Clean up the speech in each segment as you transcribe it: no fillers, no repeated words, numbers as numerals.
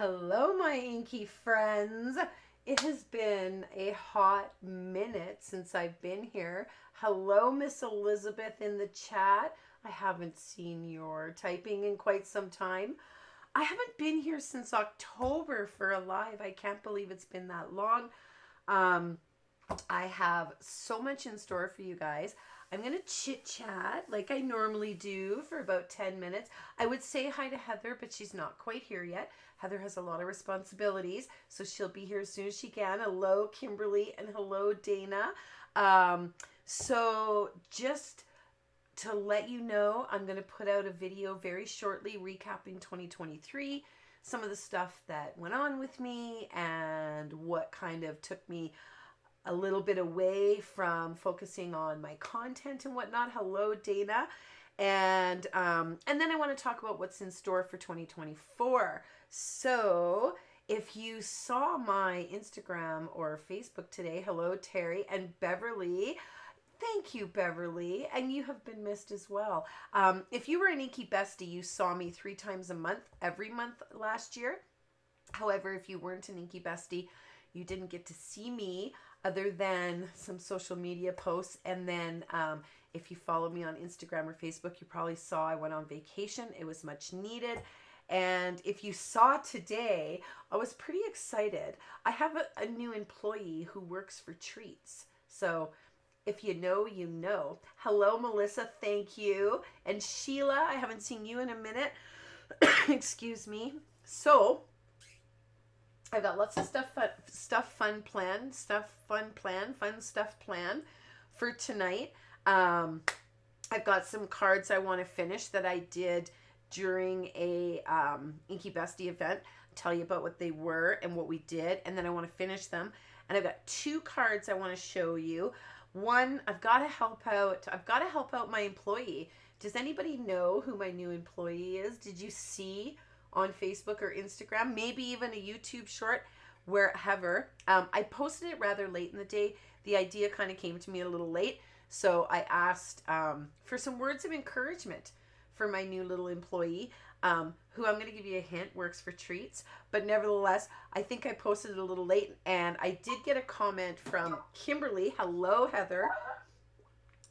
Hello, my inky friends. It has been a hot minute since I've been here. Hello, Miss Elizabeth in the chat. I haven't seen your typing in quite some time. I haven't been here since October for a live. I can't believe it's been that long. I have so much in store for you guys. I'm going to chit chat like I normally do for about 10 minutes. I would say hi to Heather, but she's not quite here yet. Heather has a lot of responsibilities, so she'll be here as soon as she can. Hello, Kimberly, and hello, Dana. So just to let you know, I'm going to put out a video very shortly recapping 2023, some of the stuff that went on with me and what kind of took me a little bit away from focusing on my content and whatnot. Hello, Dana. And then I want to talk about what's in store for 2024. So if you saw my Instagram or Facebook today, hello, Terry and Beverly. Thank you, Beverly. And you have been missed as well. If you were an Inky Bestie, you saw me 3 times a month, every month last year. However, if you weren't an Inky Bestie, you didn't get to see me other than some social media posts. And then if you follow me on Instagram or Facebook, you probably saw I went on vacation. It was much needed. And if you saw today, I was pretty excited. I have a new employee who works for treats. So if you know, you know. Hello, Melissa. Thank you. And Sheila, I haven't seen you in a minute. Excuse me. So I've got lots of fun stuff planned for tonight. I've got some cards I want to finish that I did during a Inky Bestie event. I'll tell you about what they were and what we did, and then I want to finish them. And I've got 2 cards I want to show you. One, I've got to help out my employee. Does anybody know who my new employee is? Did you see on Facebook or Instagram, maybe even a YouTube short, wherever. I posted it rather late in the day. The idea kind of came to me a little late. So I asked for some words of encouragement for my new little employee, who I'm going to give you a hint, works for treats. But nevertheless, I think I posted it a little late, and I did get a comment from Kimberly. Hello, Heather.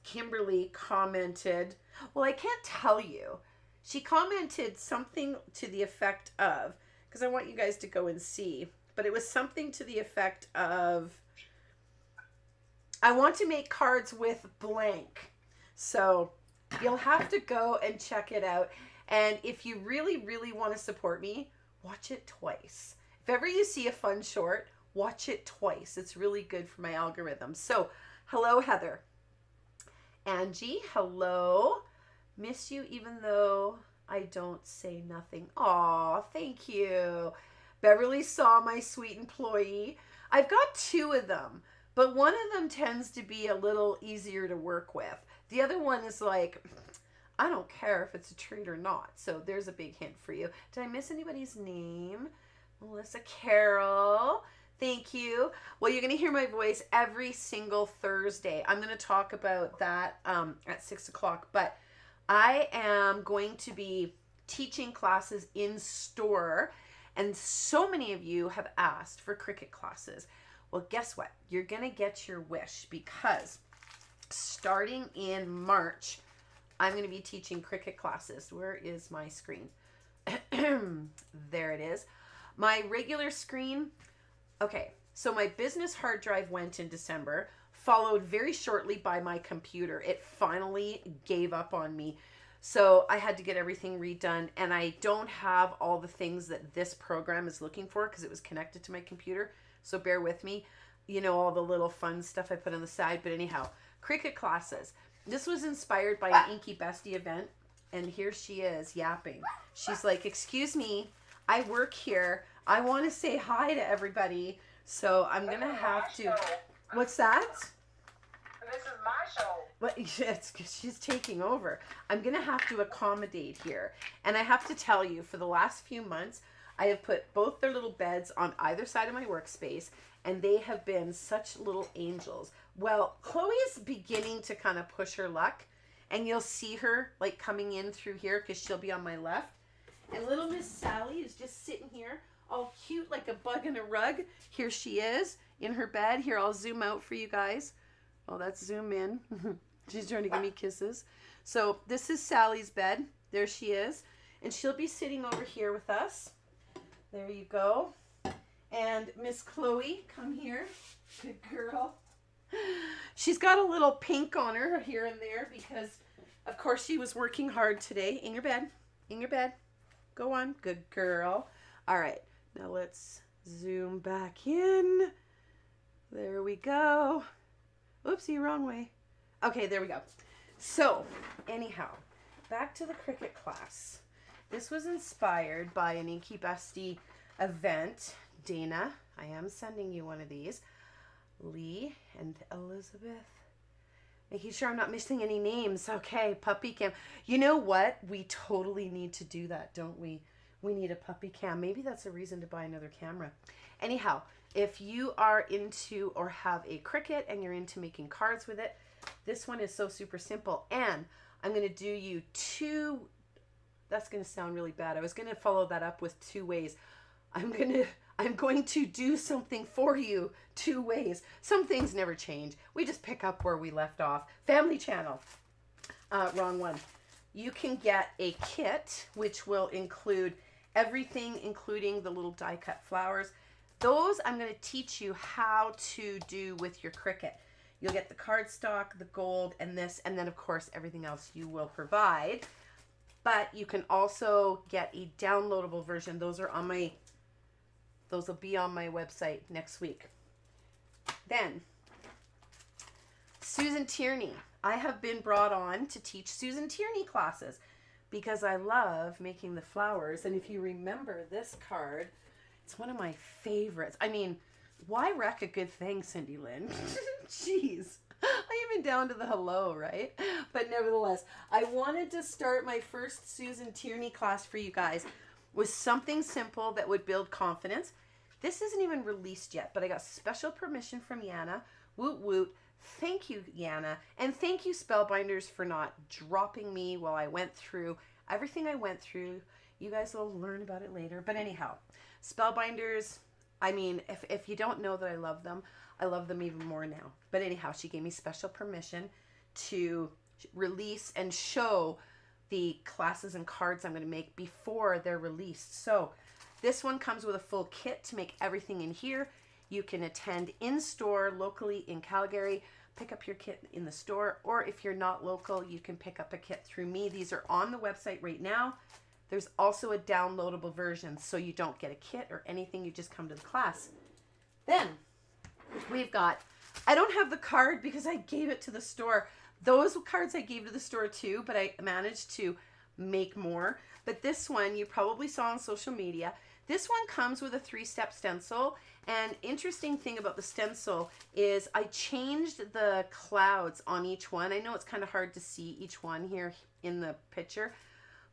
Kimberly commented, well, I can't tell you. She commented something to the effect of, because I want you guys to go and see, but it was something to the effect of, I want to make cards with blank. So you'll have to go and check it out. And if you really, really want to support me, watch it twice. If ever you see a fun short, watch it twice. It's really good for my algorithm. So hello, Heather. Angie, hello. Miss you even though I don't say nothing. Aw, thank you. Beverly saw my sweet employee. I've got 2 of them, but one of them tends to be a little easier to work with. The other one is like, I don't care if it's a treat or not. So there's a big hint for you. Did I miss anybody's name? Melissa, Carol. Thank you. Well, you're going to hear my voice every single Thursday. I'm going to talk about that at 6 o'clock, but I am going to be teaching classes in store, and so many of you have asked for Cricut classes. Well, guess what? You're going to get your wish, because starting in March, I'm going to be teaching Cricut classes. Where is my screen? There it is. My regular screen. Okay, so my business hard drive went in December, followed very shortly by my computer. It finally gave up on me. So I had to get everything redone, and I don't have all the things that this program is looking for because it was connected to my computer. So bear with me. You know, all the little fun stuff I put on the side. But anyhow, Cricut classes. This was inspired by an Inky Bestie event, and here she is yapping. She's like, excuse me, I work here. I want to say hi to everybody. So I'm going to have to... What's that? This is my show. Well, she's taking over. I'm going to have to accommodate here. And I have to tell you, for the last few months, I have put both their little beds on either side of my workspace, and they have been such little angels. Well, Chloe is beginning to kind of push her luck, and you'll see her like coming in through here because she'll be on my left. And little Miss Sally is just sitting here all cute like a bug in a rug. Here she is in her bed. Here, I'll zoom out for you guys. Oh, that's zoom in. She's trying to give me kisses. So this is Sally's bed. There she is. And she'll be sitting over here with us. There you go. And Miss Chloe, come here. Good girl. She's got a little pink on her here and there because, of course, she was working hard today. In your bed. In your bed. Go on. Good girl. All right. Now let's zoom back in. There we go. Oopsie, wrong way. Okay, there we go. So, anyhow, back to the Cricut class. This was inspired by an Inky Bestie event. Dana, I am sending you one of these. Lee and Elizabeth. Making sure I'm not missing any names. Okay, puppy cam. You know what? We totally need to do that, don't we? We need a puppy cam. Maybe that's a reason to buy another camera. Anyhow, if you are into or have a Cricut and you're into making cards with it, this one is so super simple. And I'm going to do you two, that's going to sound really bad. I was going to follow that up with 2 ways. I'm going to do something for you 2 ways. Some things never change. We just pick up where we left off. Family channel. Wrong one. You can get a kit, which will include everything, including the little die cut flowers. Those I'm going to teach you how to do with your Cricut. You'll get the cardstock, the gold, and this, and then of course everything else you will provide. But you can also get a downloadable version. Those will be on my website next week. Then, Susan Tierney. I have been brought on to teach Susan Tierney classes because I love making the flowers. And if you remember this card, it's one of my favorites. I mean, why wreck a good thing, Cindy Lynn? Jeez. I even down to the hello, right? But nevertheless, I wanted to start my first Susan Tierney class for you guys with something simple that would build confidence. This isn't even released yet, but I got special permission from Yana. Woot woot. Thank you, Yana. And thank you, Spellbinders, for not dropping me while I went through everything I went through. You guys will learn about it later. But anyhow, Spellbinders, I mean, if you don't know that I love them even more now. But anyhow, she gave me special permission to release and show the classes and cards I'm going to make before they're released. So this one comes with a full kit to make everything in here. You can attend in-store locally in Calgary, pick up your kit in the store, or if you're not local, you can pick up a kit through me. These are on the website right now. There's also a downloadable version, so you don't get a kit or anything, you just come to the class. Then we've got, I don't have the card because I gave it to the store. Those cards I gave to the store too, but I managed to make more. But this one you probably saw on social media. This one comes with a 3-step stencil. And interesting thing about the stencil is I changed the clouds on each one. I know it's kind of hard to see each one here in the picture,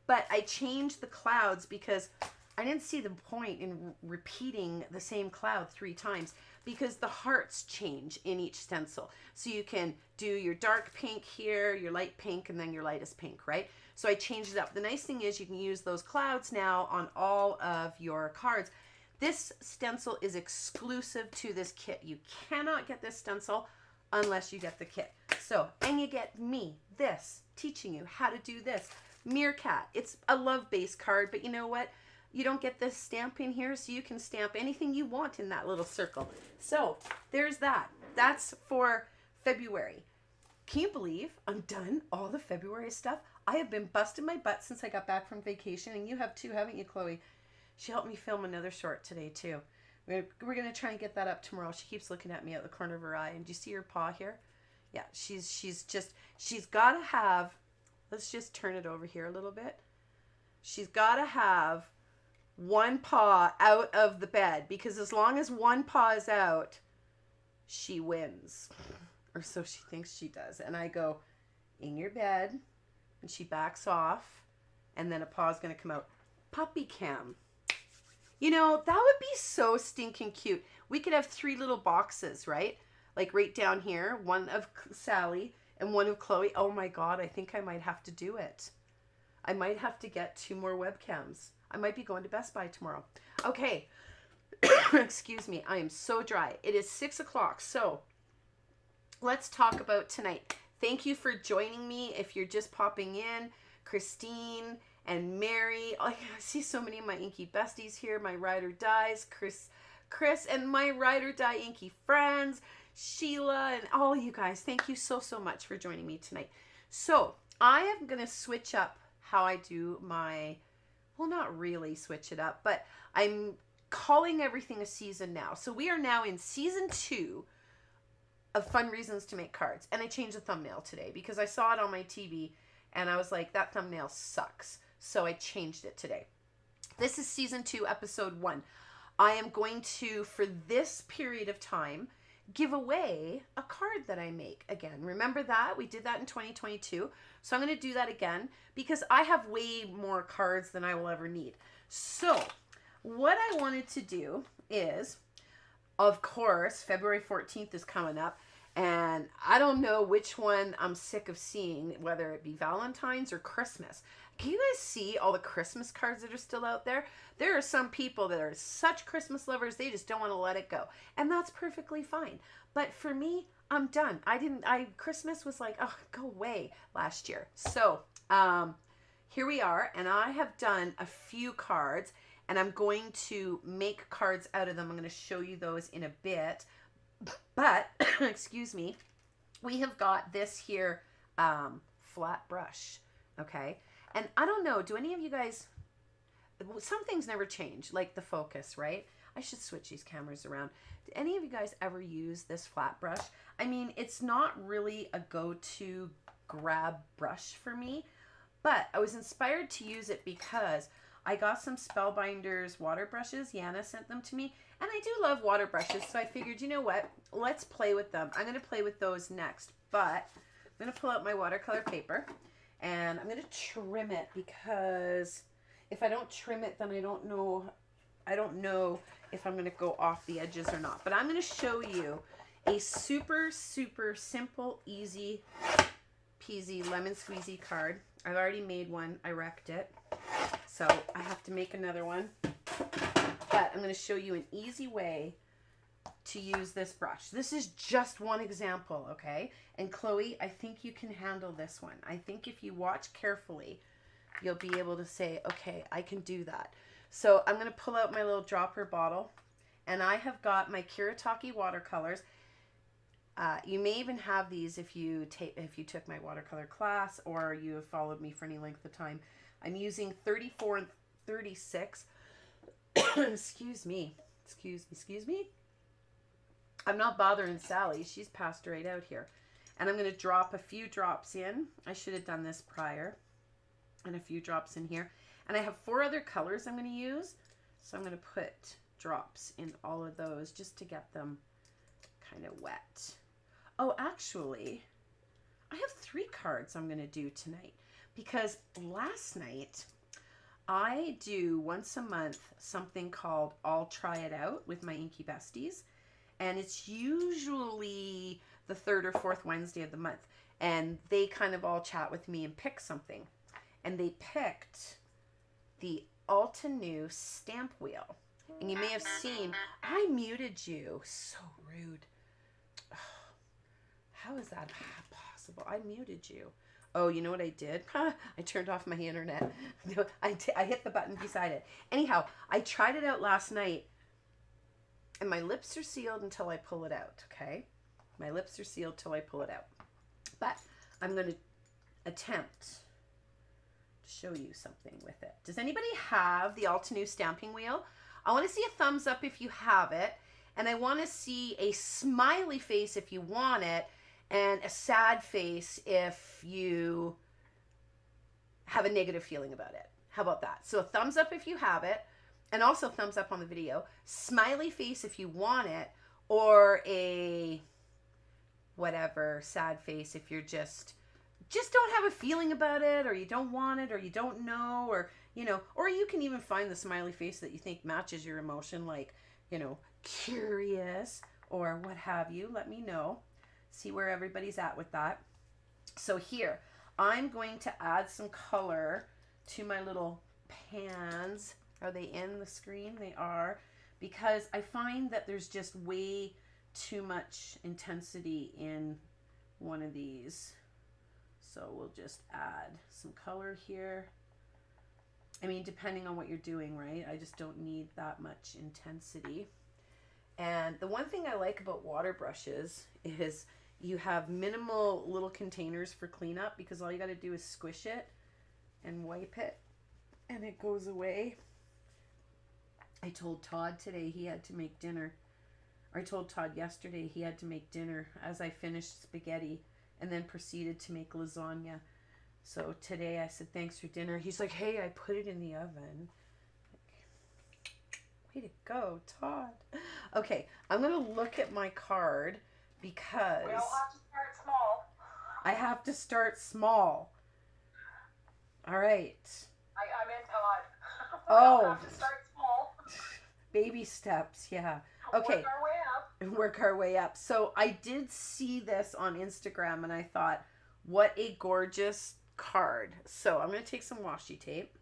but I changed the clouds because I didn't see the point in repeating the same cloud 3 times because the hearts change in each stencil. So you can do your dark pink here, your light pink, and then your lightest pink, right? So I changed it up. The nice thing is you can use those clouds now on all of your cards. This stencil is exclusive to this kit. You cannot get this stencil unless you get the kit. So, and you get me, this, teaching you how to do this. Meerkat, it's a love-based card, but you know what? You don't get this stamp in here, so you can stamp anything you want in that little circle. So, there's that. That's for February. Can you believe I'm done all the February stuff? I have been busting my butt since I got back from vacation, and you have too, haven't you, Chloe? She helped me film another short today, too. We're going to try and get that up tomorrow. She keeps looking at me out the corner of her eye. And do you see her paw here? Yeah, she's got to have, let's just turn it over here a little bit. She's got to have one paw out of the bed, because as long as one paw is out, she wins. Or so she thinks she does. And I go, in your bed, and she backs off, and then a paw is going to come out. Puppy cam. You know, that would be so stinking cute. We could have 3 little boxes, right? Like right down here, one of Sally and one of Chloe. Oh my God, I think I might have to do it. I might have to get 2 more webcams. I might be going to Best Buy tomorrow. Okay, Excuse me, I am so dry. It is 6 o'clock, so let's talk about tonight. Thank you for joining me. If you're just popping in, Christine and Mary. Oh, I see so many of my inky besties here. My ride or dies, Chris, and my ride or die inky friends, Sheila, and all you guys. Thank you so much for joining me tonight. So I am gonna switch up how I do my, well, not really switch it up, but I'm calling everything a season now. So we are now in season 2 of Fun Reasons to Make Cards. And I changed the thumbnail today because I saw it on my TV and I was like, that thumbnail sucks. So I changed it today. This is season 2, episode 1. I am going to, for this period of time, give away a card that I make again. Remember that? We did that in 2022. So I'm going to do that again because I have way more cards than I will ever need. So what I wanted to do is, of course, February 14th is coming up, and I don't know which one I'm sick of seeing, whether it be Valentine's or Christmas. Can you guys see all the Christmas cards that are still out there? There are some people that are such Christmas lovers, they just don't want to let it go. And that's perfectly fine. But for me, I'm done. Christmas was like, oh, go away last year. So, here we are, and I have done a few cards, and I'm going to make cards out of them. I'm going to show you those in a bit. But, excuse me, we have got this here flat brush, okay? And I don't know, do any of you guys, some things never change, like the focus, right? I should switch these cameras around. Do any of you guys ever use this flat brush? I mean, it's not really a go-to grab brush for me, but I was inspired to use it because I got some Spellbinders water brushes. Yana sent them to me. And I do love water brushes, so I figured, you know what? Let's play with them. I'm going to play with those next. But I'm going to pull out my watercolor paper. And I'm going to trim it because if I don't trim it, then I don't know if I'm going to go off the edges or not. But I'm going to show you a super simple, easy peasy lemon squeezy card. I've already made one. I wrecked it. So I have to make another one. But I'm going to show you an easy way to use this brush. This is just one example, okay? And Chloe, I think you can handle this one. I think if you watch carefully, you'll be able to say, okay, I can do that. So I'm going to pull out my little dropper bottle, and I have got my Kuretake watercolors. You may even have these if you took my watercolor class or you have followed me for any length of time. I'm using 34 and 36. Excuse me. I'm not bothering Sally. She's passed right out here. And I'm going to drop a few drops in. I should have done this prior. And a few drops in here. And I have 4 other colors I'm going to use. So I'm going to put drops in all of those just to get them kind of wet. Oh, actually, I have 3 cards I'm going to do tonight. Because last night, I do once a month something called I'll Try It Out with my Inky Besties. And it's usually the 3rd or 4th Wednesday of the month. And they kind of all chat with me and pick something. And they picked the Altenew Stampwheel. And you may have seen, I muted you. So rude. Oh, how is that possible? I muted you. Oh, you know what I did? I turned off my internet. I hit the button beside it. Anyhow, I tried it out last night. And my lips are sealed until I pull it out, okay? My lips are sealed till I pull it out. But I'm going to attempt to show you something with it. Does anybody have the Altenew stamping wheel? I want to see a thumbs up if you have it. And I want to see a smiley face if you want it. And a sad face if you have a negative feeling about it. How about that? So a thumbs up if you have it. And also thumbs up on the video. Smiley face if you want it. Or a whatever, sad face if you're just don't have a feeling about it, or you don't want it, or you don't know, or, you know, or you can even find the smiley face that you think matches your emotion, like, you know, curious or what have you. Let me know. See where everybody's at with that. So here, I'm going to add some color to my little pans. Are they in the screen? They are. because I find that there's just way too much intensity in one of these. So we'll just add some color here. I mean, depending on what you're doing, right? I just don't need that much intensity. And the one thing I like about water brushes is you have minimal little containers for cleanup, because all you got to do is squish it and wipe it and it goes away. I told Todd today he had to make dinner. Or I told Todd yesterday he had to make dinner as I finished spaghetti and then proceeded to make lasagna. So today I said, thanks for dinner. He's like, hey, I put it in the oven. Way to go, Todd. Okay, I'm going to look at my card because We all have to start small. I have to start small. All right. I meant Todd. We Oh. all have to start small. Baby steps, yeah. Okay. Work our way up. Work our way up. So I did see this on Instagram and I thought, what a gorgeous card. So I'm going to take some washi tape,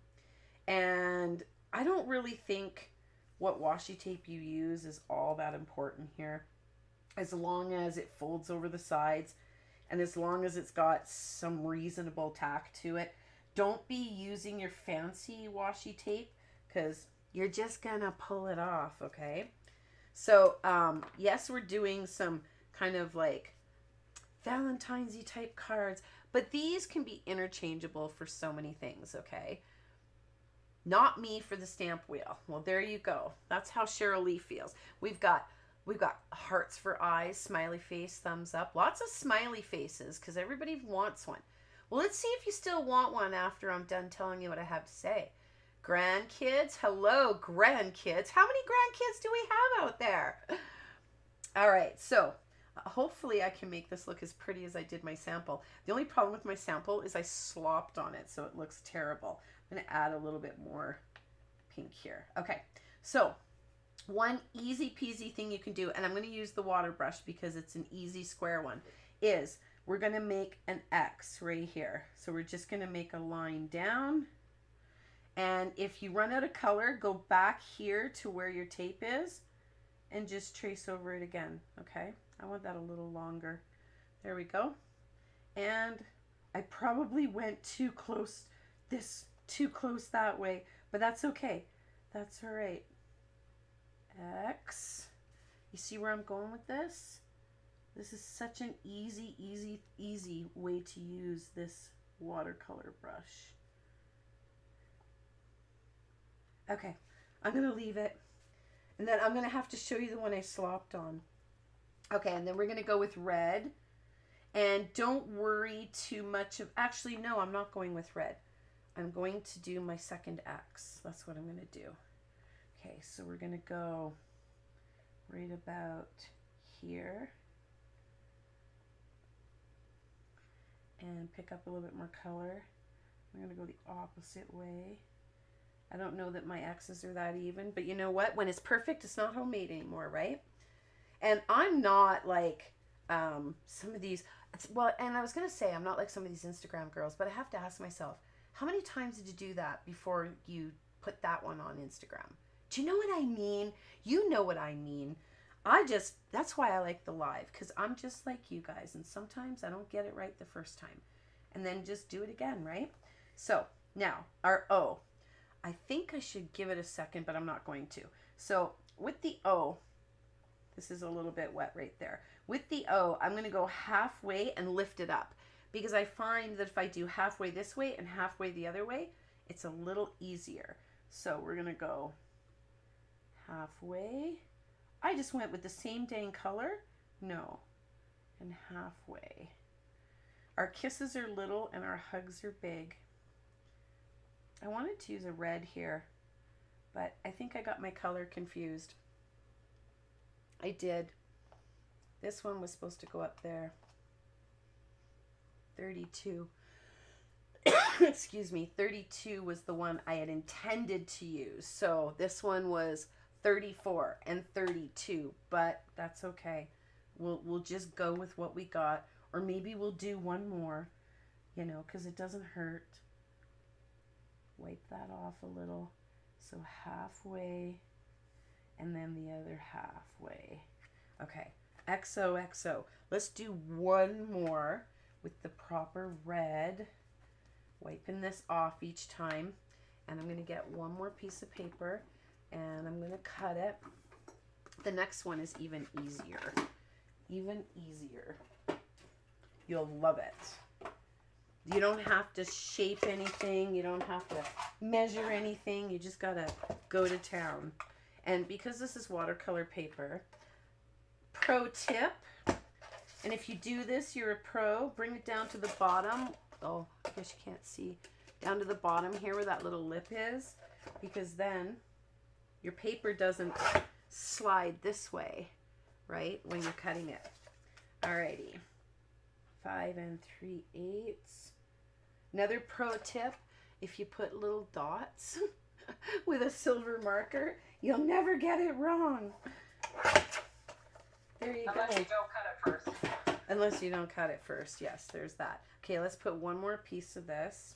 and I don't really think what washi tape you use is all that important here, as long as it folds over the sides and as long as it's got some reasonable tack to it. Don't be using your fancy washi tape because you're just gonna pull it off, okay? So yes, we're doing some kind of like Valentine's-y type cards, but these can be interchangeable for so many things, okay? Not me for the stamp wheel. Well, there you go. That's how Cheryl Lee feels. We've got hearts for eyes, smiley face, thumbs up. Lots of smiley faces because everybody wants one. Well, let's see if you still want one after I'm done telling you what I have to say. Grandkids, hello, grandkids. How many grandkids do we have out there? All right, so hopefully I can make this look as pretty as I did my sample. The only problem with my sample is I slopped on it, so it looks terrible. I'm going to add a little bit more pink here. Okay, so one easy peasy thing you can do, and I'm going to use the water brush because it's an easy square one, is we're going to make an X right here. So we're just going to make a line down. And if you run out of color, go back here to where your tape is and just trace over it again, okay? I want that a little longer. There we go. And I probably went too close that way, but that's okay. That's all right. X. You see where I'm going with this? This is such an easy way to use this watercolor brush. Okay, I'm going to leave it. And then I'm going to have to show you the one I slopped on. Okay, and then we're going to go with red. And don't worry too much of... Actually, no, I'm not going with red. I'm going to do my second X. That's what I'm going to do. Okay, so we're going to go right about here. And pick up a little bit more color. I'm going to go the opposite way. I don't know that my X's are that even, but you know what? When it's perfect, it's not homemade anymore, right? And I'm not like some of these, well, and I was going to say, I'm not like some of these Instagram girls, but I have to ask myself, how many times did you do that before you put that one on Instagram? Do you know what I mean? You know what I mean. That's why I like the live, because I'm just like you guys, and sometimes I don't get it right the first time. And then just do it again, right? So now our O. I think I should give it a second, but I'm not going to. So with the O, this is a little bit wet right there. With the O, I'm going to go halfway and lift it up, because I find that if I do halfway this way and halfway the other way, it's a little easier. So we're going to go halfway. I just went with the same dang color. No. And halfway. Our kisses are little and our hugs are big. I wanted to use a red here, but I think I got my color confused. I did. This one was supposed to go up there. 32. Excuse me. 32 was the one I had intended to use. So this one was 34 and 32, but that's okay. We'll just go with what we got, or maybe we'll do one more, you know, because it doesn't hurt. Wipe that off a little. So halfway and then the other halfway. Okay, XOXO. Let's do one more with the proper red. Wiping this off each time. And I'm going to get one more piece of paper and I'm going to cut it. The next one is even easier. Even easier. You'll love it. You don't have to shape anything. You don't have to measure anything. You just got to go to town. And because this is watercolor paper, pro tip, and if you do this, you're a pro, bring it down to the bottom. Oh, I guess you can't see. Down to the bottom here where that little lip is, because then your paper doesn't slide this way, right, when you're cutting it. Alrighty. 5 3/8. Another pro tip, if you put little dots with a silver marker, you'll never get it wrong. There you go. Unless you don't cut it first. Unless you don't cut it first. Yes, there's that. Okay, let's put one more piece of this.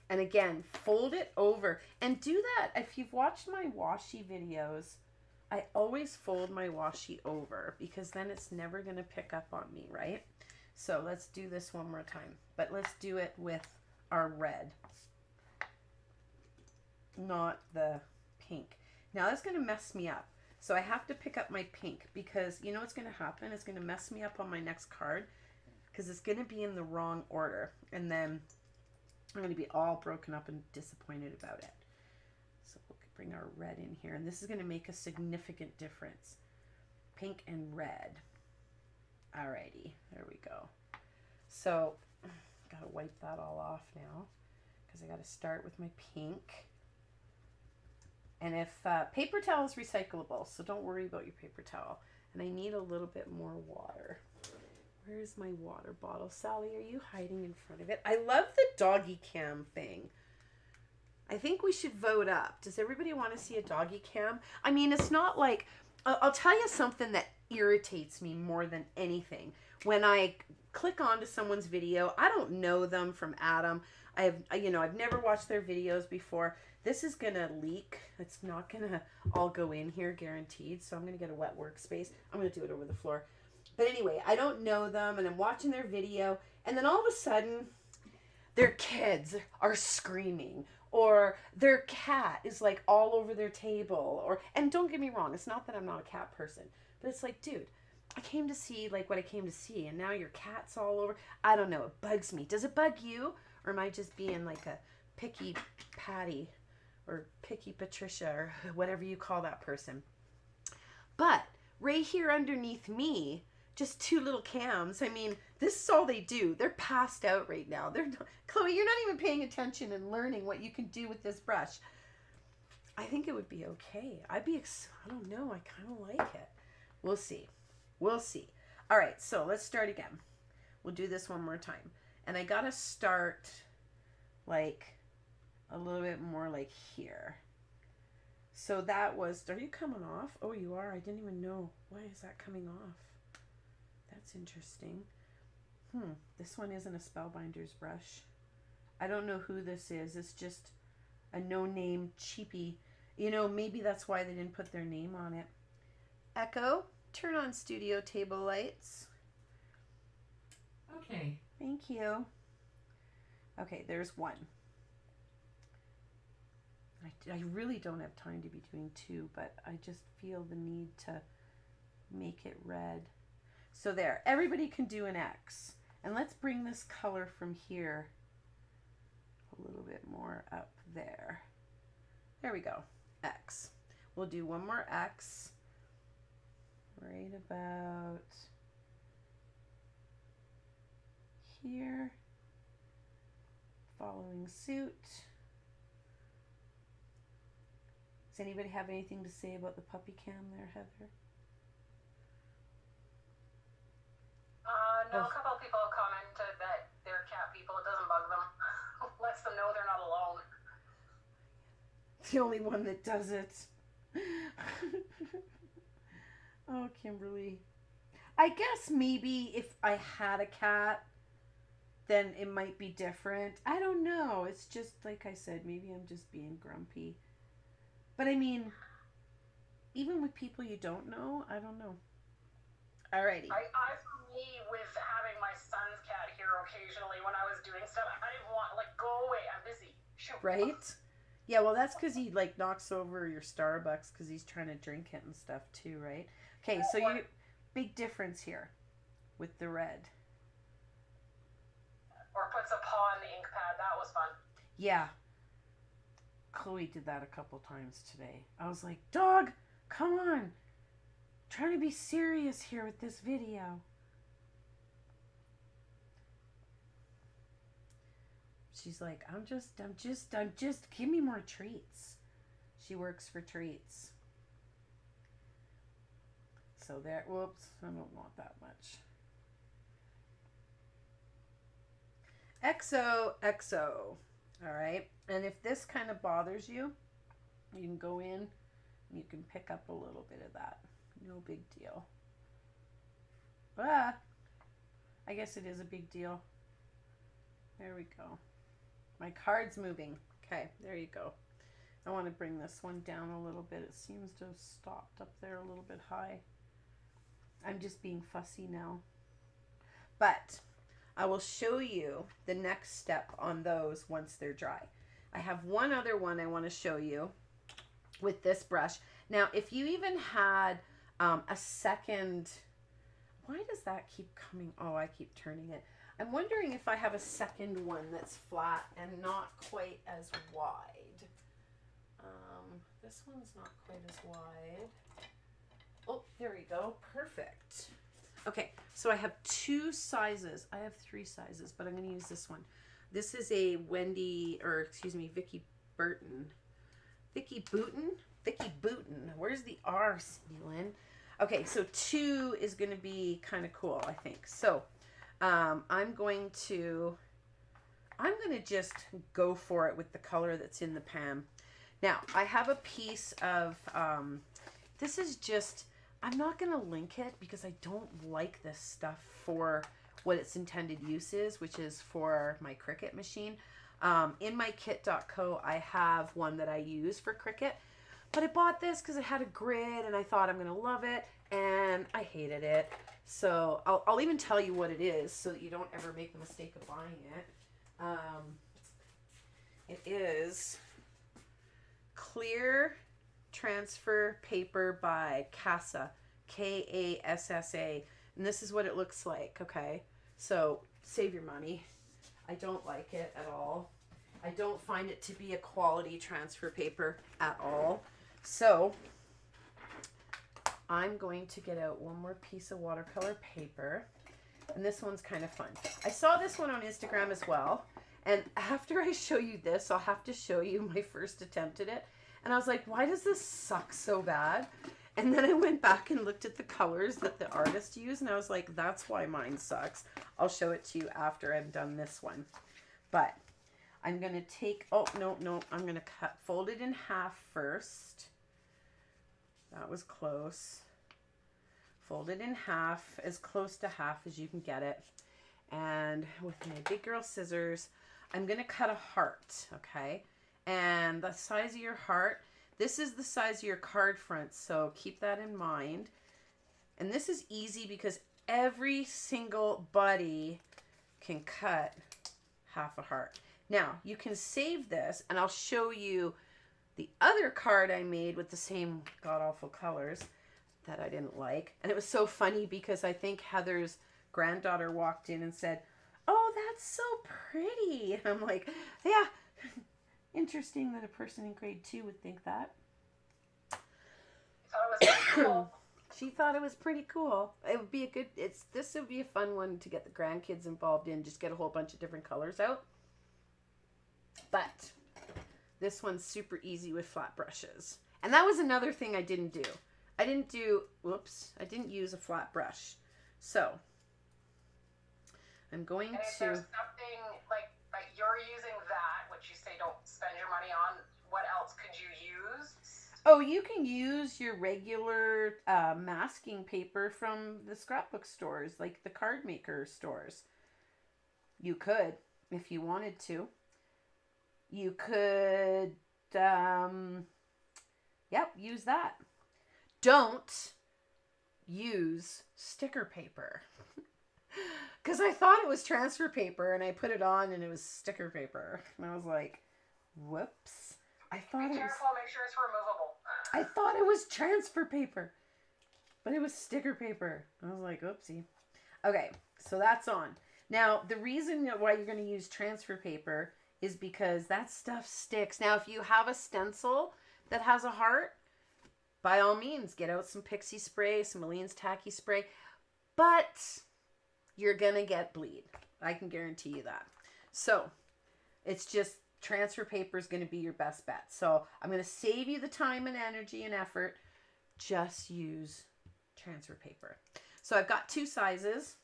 And again, fold it over. And do that, if you've watched my washi videos, I always fold my washi over because then it's never going to pick up on me, right? So let's do this one more time. But let's do it with our red, not the pink. Now that's going to mess me up. So I have to pick up my pink because you know what's going to happen? It's going to mess me up on my next card because it's going to be in the wrong order. And then I'm going to be all broken up and disappointed about it. So we'll bring our red in here. And this is going to make a significant difference. Pink and red. Alrighty, there we go. So, got to wipe that all off now because I got to start with my pink. And if paper towel is recyclable, so don't worry about your paper towel. And I need a little bit more water. Where's my water bottle? Sally, are you hiding in front of it? I love the doggy cam thing. I think we should vote up. Does everybody want to see a doggy cam? I mean, it's not like... I'll tell you something that irritates me more than anything. When I click onto someone's video, I don't know them from Adam. I've never watched their videos before. This is going to leak. It's not going to all go in here, guaranteed. So I'm going to get a wet workspace. I'm going to do it over the floor. But anyway, I don't know them, and I'm watching their video, and then all of a sudden, their kids are screaming, or their cat is like all over their table, and don't get me wrong, it's not that I'm not a cat person, but it's like, dude, I came to see like what I came to see, and now your cat's all over. I don't know, it bugs me. Does it bug you, or am I just being like a picky Patty, or picky Patricia, or whatever you call that person? But right here underneath me, just two little cams. I mean, this is all they do. They're passed out right now. Chloe, you're not even paying attention and learning what you can do with this brush. I think it would be okay. I don't know. I kind of like it. We'll see. We'll see. All right, so let's start again. We'll do this one more time. And I got to start like a little bit more like here. So that was, are you coming off? Oh, you are. I didn't even know. Why is that coming off? That's interesting. This one isn't a Spellbinders brush. I don't know who this is. It's just a no-name cheapie. You know, maybe that's why they didn't put their name on it. Echo, turn on studio table lights. Okay. Thank you. Okay, there's one. I really don't have time to be doing two, but I just feel the need to make it red. So there, everybody can do an X. And let's bring this color from here a little bit more up there. There we go, X. We'll do one more X right about here, following suit. Does anybody have anything to say about the puppy cam there, Heather? No, a couple of people have commented that they're cat people. It doesn't bug them. Lets them know they're not alone. The only one that does it. Oh, Kimberly. I guess maybe if I had a cat, then it might be different. I don't know. It's just, like I said, maybe I'm just being grumpy. But I mean, Even with people you don't know, I don't know. Alrighty. For me, with having my son's cat here occasionally when I was doing stuff, I didn't want, like, go away, I'm busy. Shoot. Right? Yeah, well, that's because he like knocks over your Starbucks because he's trying to drink it and stuff too, right? Okay, so you big difference here with the red. Or puts a paw in the ink pad. That was fun. Yeah, Chloe did that a couple times today. I was like, dog, come on. Trying to be serious here with this video. She's like, I'm just, give me more treats. She works for treats. So there, whoops, I don't want that much. XOXO. All right. And if this kind of bothers you, you can go in and you can pick up a little bit of that. No big deal. But I guess it is a big deal. There we go. My card's moving. Okay, there you go. I want to bring this one down a little bit. It seems to have stopped up there a little bit high. I'm just being fussy now. But I will show you the next step on those once they're dry. I have one other one I want to show you with this brush. Now, if you even had a second, why does that keep coming? Oh, I keep turning it. I'm wondering if I have a second one that's flat and not quite as wide. This one's not quite as wide. Oh, there we go. Perfect. Okay, so I have two sizes. I have three sizes, but I'm going to use this one. This is a Vicky Burton. Vicky Booten. Where's the R, Lynn? Okay, so 2 is going to be kind of cool, I think. So I'm going to just go for it with the color that's in the pan. Now, I have a piece of, this is just, I'm not going to link it because I don't like this stuff for what its intended use is, which is for my Cricut machine. In my kit.co, I have one that I use for Cricut, but I bought this because it had a grid and I thought I'm going to love it, and I hated it. So I'll even tell you what it is so that you don't ever make the mistake of buying it. It is Clear Transfer Paper by Kassa, Kassa, and this is what it looks like. Okay, so save your money. I don't like it at all. I don't find it to be a quality transfer paper at all. So I'm going to get out one more piece of watercolor paper, and this one's kind of fun. I saw this one on Instagram as well, and after I show you this, I'll have to show you my first attempt at it. And I was like, why does this suck so bad? And then I went back and looked at the colors that the artist used, and I was like, that's why mine sucks. I'll show it to you after I've done this one. But I'm going to take, oh, no, I'm going to fold it in half first. That was close. Fold it in half, as close to half as you can get it. And with my big girl scissors, I'm going to cut a heart, okay? And the size of your heart, this is the size of your card front, so keep that in mind. And this is easy because every single buddy can cut half a heart. Now, you can save this, and I'll show you the other card I made with the same god-awful colors that I didn't like. And it was so funny because I think Heather's granddaughter walked in and said, "Oh, that's so pretty." And I'm like, yeah, interesting that a person in grade 2 would think that. She thought it was pretty cool. It would be a good, this would be a fun one to get the grandkids involved in, just get a whole bunch of different colors out. But this one's super easy with flat brushes. And that was another thing I didn't do. I didn't use a flat brush. So I'm going and if to... there's something like you're using that, which you say don't spend your money on, what else could you use? Oh, you can use your regular masking paper from the scrapbook stores, like the card maker stores. You could, if you wanted to. You could, use that. don't use sticker paper. Because I thought it was transfer paper, and I put it on, and it was sticker paper. And I was like, whoops. Be careful, make sure it's removable. I thought it was transfer paper, but it was sticker paper. I was like, oopsie. Okay, so that's on. Now, the reason why you're going to use transfer paper is because that stuff sticks. Now, if you have a stencil that has a heart, by all means, get out some pixie spray, some Aleene's tacky spray, but you're going to get bleed. I can guarantee you that. So, it's just transfer paper is going to be your best bet. So, I'm going to save you the time and energy and effort. Just use transfer paper. So, I've got 2 sizes.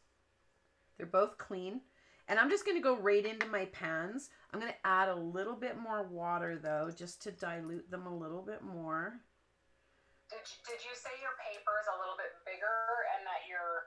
They're both clean. And I'm just going to go right into my pans. I'm going to add a little bit more water, though, just to dilute them a little bit more. Did you say your paper is a little bit bigger and that your...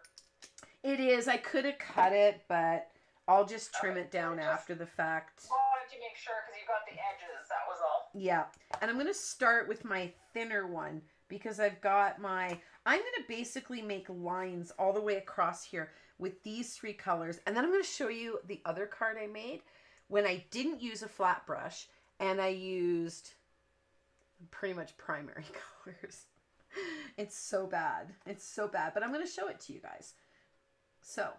It is. I could have cut it, but I'll just trim it down after the fact. I wanted to make sure because you got the edges. That was all. Yeah. And I'm going to start with my thinner one because I've got my... I'm going to basically make lines all the way across here with these 3 colors. And then I'm going to show you the other card I made when I didn't use a flat brush and I used pretty much primary colors. It's so bad. It's so bad. But I'm going to show it to you guys. So,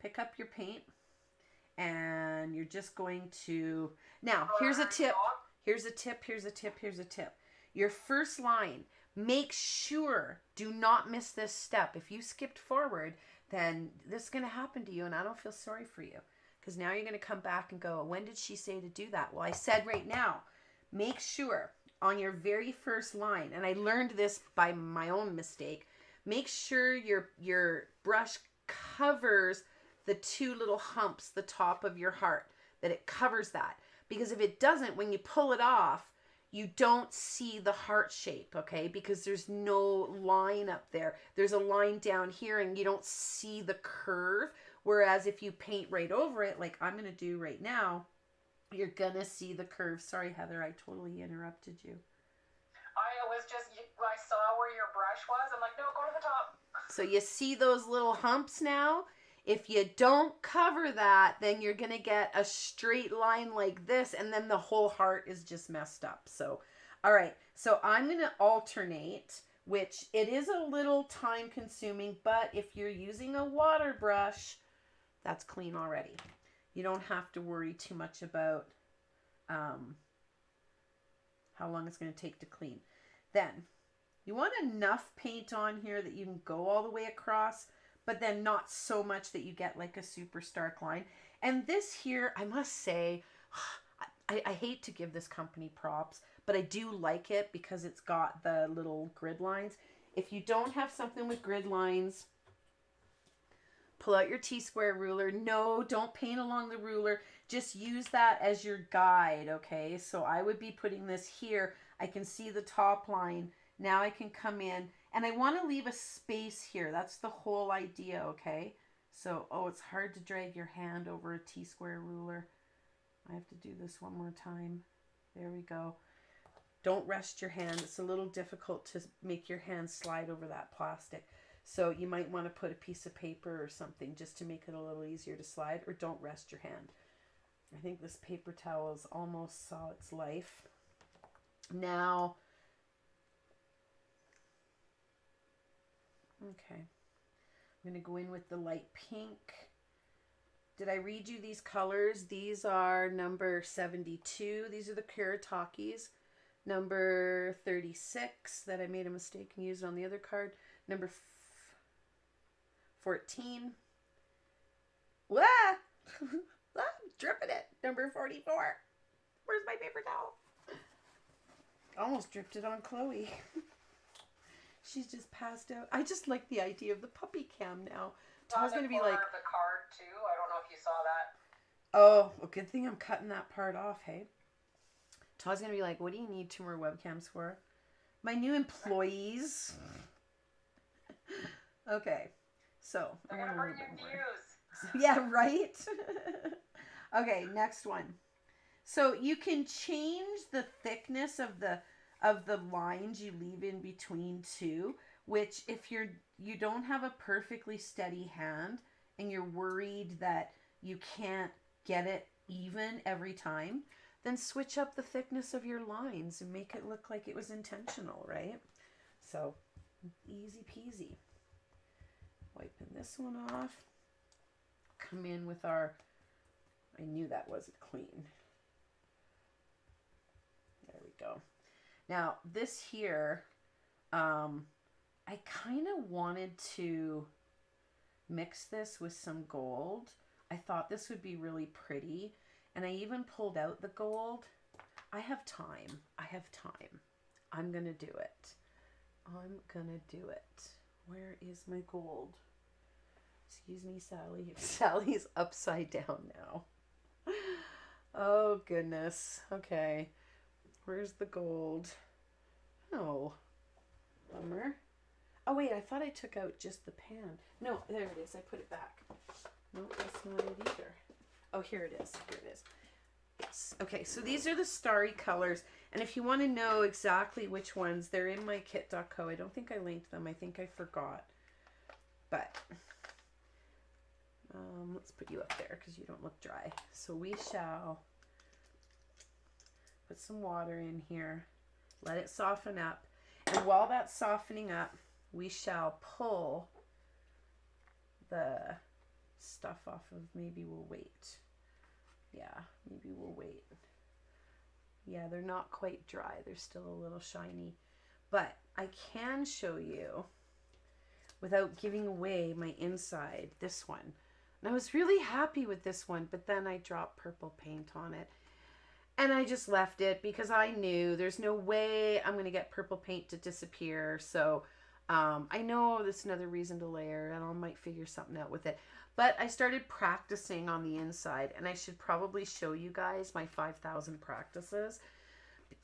pick up your paint and you're just going to... Now, here's a tip. Here's a tip. Here's a tip. Here's a tip. Your first line, make sure, do not miss this step. If you skipped forward, then this is going to happen to you, and I don't feel sorry for you. Because now you're going to come back and go, when did she say to do that? Well, I said right now, make sure on your very first line, and I learned this by my own mistake, make sure your brush covers the 2 little humps, the top of your heart, that it covers that. Because if it doesn't, when you pull it off, you don't see the heart shape, okay? Because there's no line up there. There's a line down here and you don't see the curve. Whereas if you paint right over it, like I'm going to do right now, you're going to see the curve. Sorry, Heather, I totally interrupted you. I saw where your brush was. I'm like, no, go to the top. So you see those little humps now? If you don't cover that, then you're going to get a straight line like this, and then the whole heart is just messed up. So, all right. So I'm going to alternate, which it is a little time consuming, but if you're using a water brush, that's clean already. You don't have to worry too much about how long it's going to take to clean. Then you want enough paint on here that you can go all the way across, but then not so much that you get like a super stark line. And this here, I must say, I hate to give this company props, but I do like it because it's got the little grid lines. If you don't have something with grid lines, pull out your T-square ruler. No, don't paint along the ruler. Just use that as your guide, okay? So I would be putting this here. I can see the top line. Now I can come in. And I want to leave a space here. That's the whole idea, okay? So, oh, it's hard to drag your hand over a T-square ruler. I have to do this one more time. There we go. Don't rest your hand. It's a little difficult to make your hand slide over that plastic. So you might want to put a piece of paper or something just to make it a little easier to slide, or don't rest your hand. I think this paper towel has almost saw its life. Now, okay, I'm going to go in with the light pink. Did I read you these colors? These are number 72. These are the Kuretakes. Number 36 that I made a mistake and used on the other card. Number 14. Wah! I'm dripping it. Number 44. Where's my paper towel? Almost dripped it on Chloe. She's just passed out. I just like the idea of the puppy cam now. Todd's going to be like... the card too. I don't know if you saw that. Oh, well, good thing I'm cutting that part off, hey? Todd's going to be like, what do you need 2 more webcams for? My new employees. Okay. So, I'm going to bring you views. Yeah, right? Okay, next one. So you can change the thickness of of the lines you leave in between too, which if you don't have a perfectly steady hand and you're worried that you can't get it even every time, then switch up the thickness of your lines and make it look like it was intentional, right? So easy peasy. Wiping this one off. Come in with our, I knew that wasn't clean. There we go. Now this here, I kind of wanted to mix this with some gold. I thought this would be really pretty. And I even pulled out the gold. I have time. I have time. I'm going to do it. I'm going to do it. Where is my gold? Excuse me, Sally. Sally's upside down now. Oh, goodness. Okay. Where's the gold? Oh, bummer. Oh, wait. I thought I took out just the pan. No, there it is. I put it back. No, that's not it either. Oh, here it is. Here it is. Yes. Okay, so these are the starry colors. And if you want to know exactly which ones, they're in my kit.co. I don't think I linked them. I think I forgot. But let's put you up there because you don't look dry. So we shall put some water in here. Let it soften up. And while that's softening up, we shall pull the stuff off of, maybe we'll wait. Yeah, maybe we'll wait. Yeah, they're not quite dry. They're still a little shiny. But I can show you, without giving away my inside, this one. And I was really happy with this one, but then I dropped purple paint on it. And I just left it because I knew there's no way I'm going to get purple paint to disappear. So I know that's another reason to layer, and I might figure something out with it. But I started practicing on the inside, and I should probably show you guys my 5,000 practices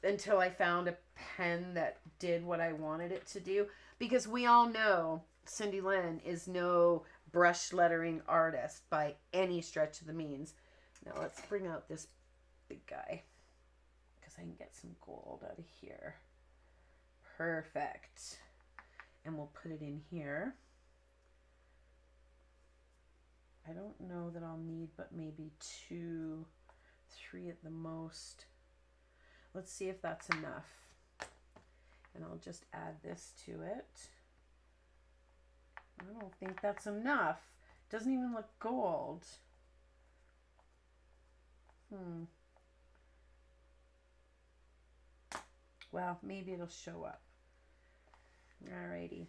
until I found a pen that did what I wanted it to do. Because we all know Cindy Lynn is no brush lettering artist by any stretch of the means. Now let's bring out this big guy because I can get some gold out of here. Perfect. And we'll put it in here. I don't know that I'll need but maybe 2, 3 at the most. Let's see if that's enough. And I'll just add this to it. I don't think that's enough. It doesn't even look gold. Well, maybe it'll show up. Alrighty.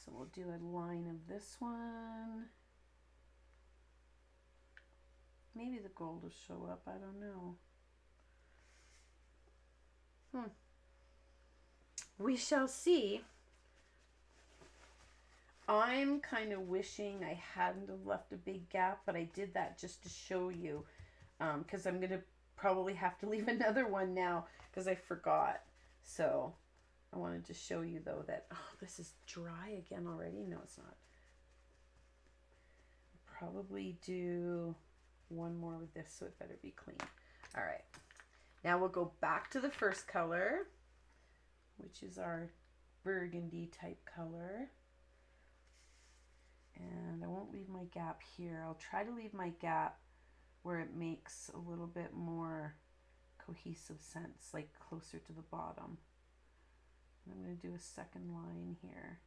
So we'll do a line of this one. Maybe the gold will show up. I don't know. We shall see. I'm kind of wishing I hadn't have left a big gap, but I did that just to show you. Because I'm going to probably have to leave another one now because I forgot. So I wanted to show you though that, oh, this is dry again already. No, it's not. I'll probably do one more with this, so it better be clean. All right. Now we'll go back to the first color, which is our burgundy type color. And I won't leave my gap here. I'll try to leave my gap where it makes a little bit more cohesive sense, like closer to the bottom. I'm going to do a second line here.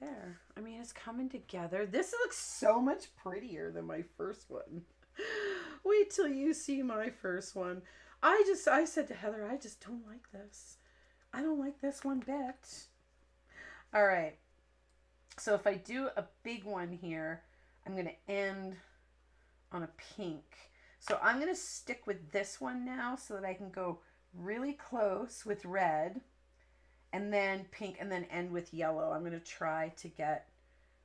There. I mean, it's coming together. This looks so much prettier than my first one. Wait till you see my first one. I said to Heather, I just don't like this. I don't like this one bit. All right. So if I do a big one here, I'm going to end on a pink. So I'm going to stick with this one now so that I can go really close with red and then pink and then end with yellow. I'm going to try to get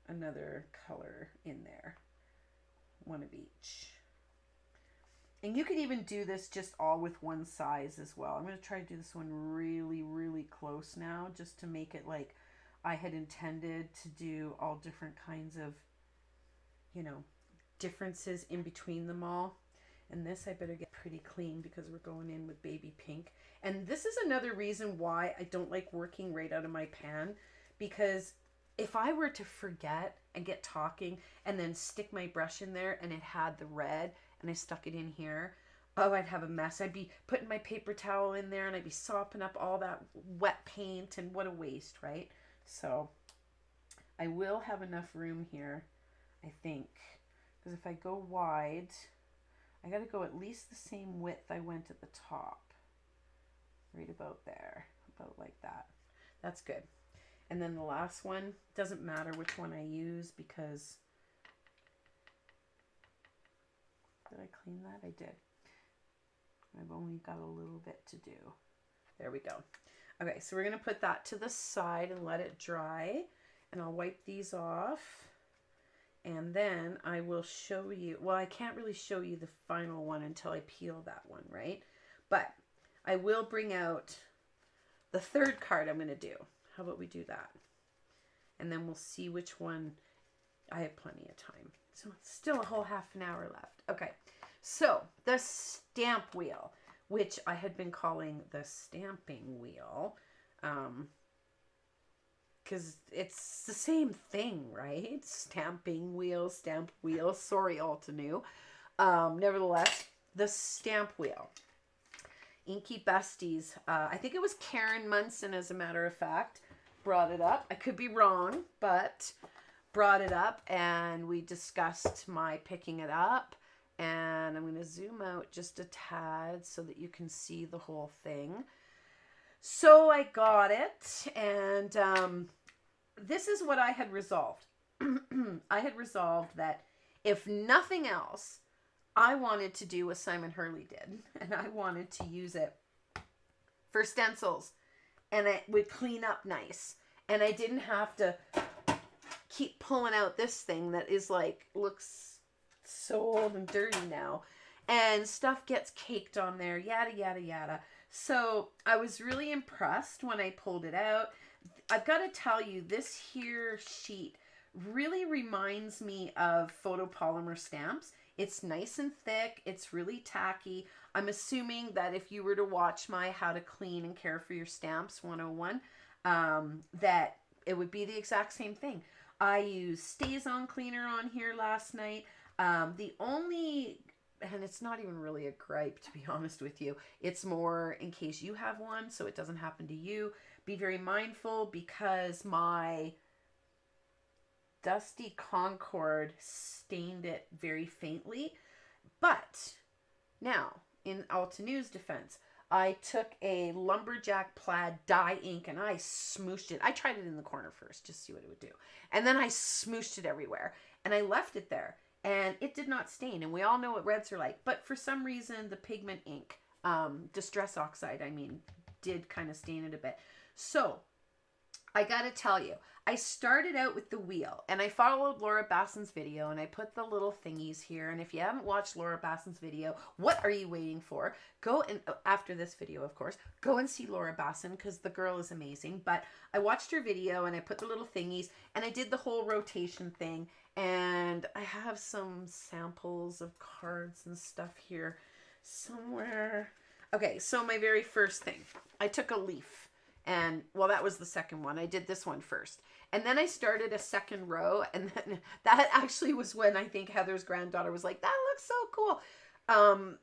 another color in there. One of each. And you could even do this just all with one size as well. I'm going to try to do this one really, really close now just to make it like I had intended to do all different kinds of, you know, differences in between them all. And this I better get pretty clean because we're going in with baby pink. And this is another reason why I don't like working right out of my pan, because if I were to forget and get talking and then stick my brush in there and it had the red and I stuck it in here, oh, I'd have a mess. I'd be putting my paper towel in there and I'd be sopping up all that wet paint, and what a waste, right? So I will have enough room here, I think, because if I go wide, I got to go at least the same width I went at the top. Right about there, about like that. That's good. And then the last one, doesn't matter which one I use because, did I clean that? I did. I've only got a little bit to do. There we go. Okay, so we're going to put that to the side and let it dry. And I'll wipe these off. And then I will show you, well, I can't really show you the final one until I peel that one, right? But I will bring out the third card I'm going to do. How about we do that? And then we'll see which one. I have plenty of time. So it's still a whole half an hour left. Okay. So the stamp wheel, which I had been calling the stamping wheel, because it's the same thing, right? Stamping wheel, stamp wheel. Sorry, Altenew. Nevertheless, the stamp wheel. Inky Besties. I think it was Karen Munson, as a matter of fact, brought it up. I could be wrong, but brought it up and we discussed my picking it up. And I'm going to zoom out just a tad so that you can see the whole thing. So I got it, and this is what I had resolved. I had resolved that if nothing else, I wanted to do what Simon Hurley did, and I wanted to use it for stencils, and it would clean up nice, and I didn't have to keep pulling out this thing that is like, looks so old and dirty now, and stuff gets caked on there, yada yada yada. So I was really impressed when I pulled it out. I've got to tell you, this here sheet really reminds me of photopolymer stamps. It's nice and thick, it's really tacky. I'm assuming that if you were to watch my How to Clean and Care for Your Stamps 101, that it would be the exact same thing. I used Stays-On Cleaner on here last night. The only, and it's not even really a gripe, to be honest with you, it's more in case you have one so it doesn't happen to you. Be very mindful because my Dusty Concord stained it very faintly. But now, in Altenew's defense, I took a lumberjack plaid dye ink and I smooshed it. I tried it in the corner first, just to see what it would do. And then I smooshed it everywhere. And I left it there. And it did not stain. And we all know what reds are like. But for some reason, the pigment ink, Distress Oxide, I mean, did kind of stain it a bit. So, I gotta tell you, I started out with the wheel. And I followed Laura Basson's video. And I put the little thingies here. And if you haven't watched Laura Basson's video, what are you waiting for? Go and, after this video, of course, go and see Laura Basson because the girl is amazing. But I watched her video and I put the little thingies. And I did the whole rotation thing. And I have some samples of cards and stuff here somewhere. Okay, so my very first thing, I took a leaf, and well, that was the second one. I did this one first. And then I started a second row, and then that actually was when I think Heather's granddaughter was like, that looks so cool.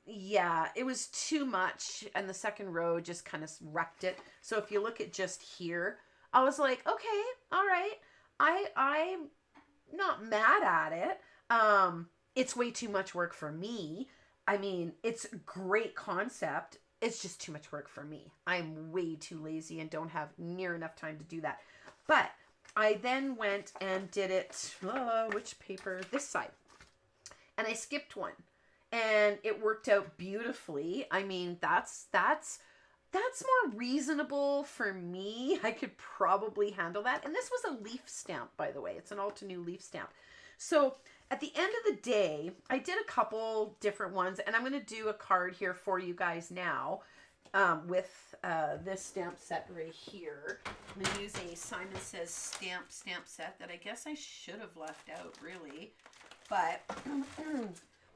Yeah, it was too much, and the second row just kind of wrecked it. So if you look at just here, I was like, okay, all right, I'm not mad at it. It's way too much work for me. I mean, it's a great concept. It's just too much work for me. I'm way too lazy and don't have near enough time to do that. But I then went and did it, which paper? This side. And I skipped one. And it worked out beautifully. I mean, that's more reasonable for me. I could probably handle that. And this was a leaf stamp, by the way. It's an Altenew leaf stamp. So at the end of the day, I did a couple different ones. And I'm going to do a card here for you guys now with this stamp set right here. I'm going to use a Simon Says stamp set that I guess I should have left out, really. But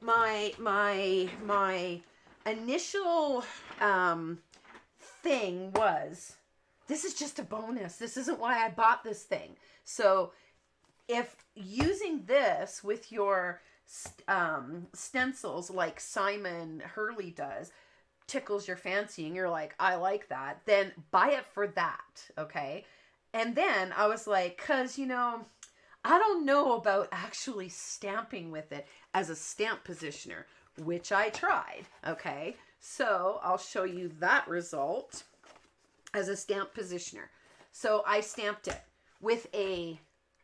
my initial thing was, this is just a bonus. This isn't why I bought this thing. So if using this with your stencils like Simon Hurley does tickles your fancy and you're like, I like that, then buy it for that, okay? And then I was like, cause you know, I don't know about actually stamping with it as a stamp positioner, which I tried, okay? So I'll show you that result as a stamp positioner. So I stamped it with a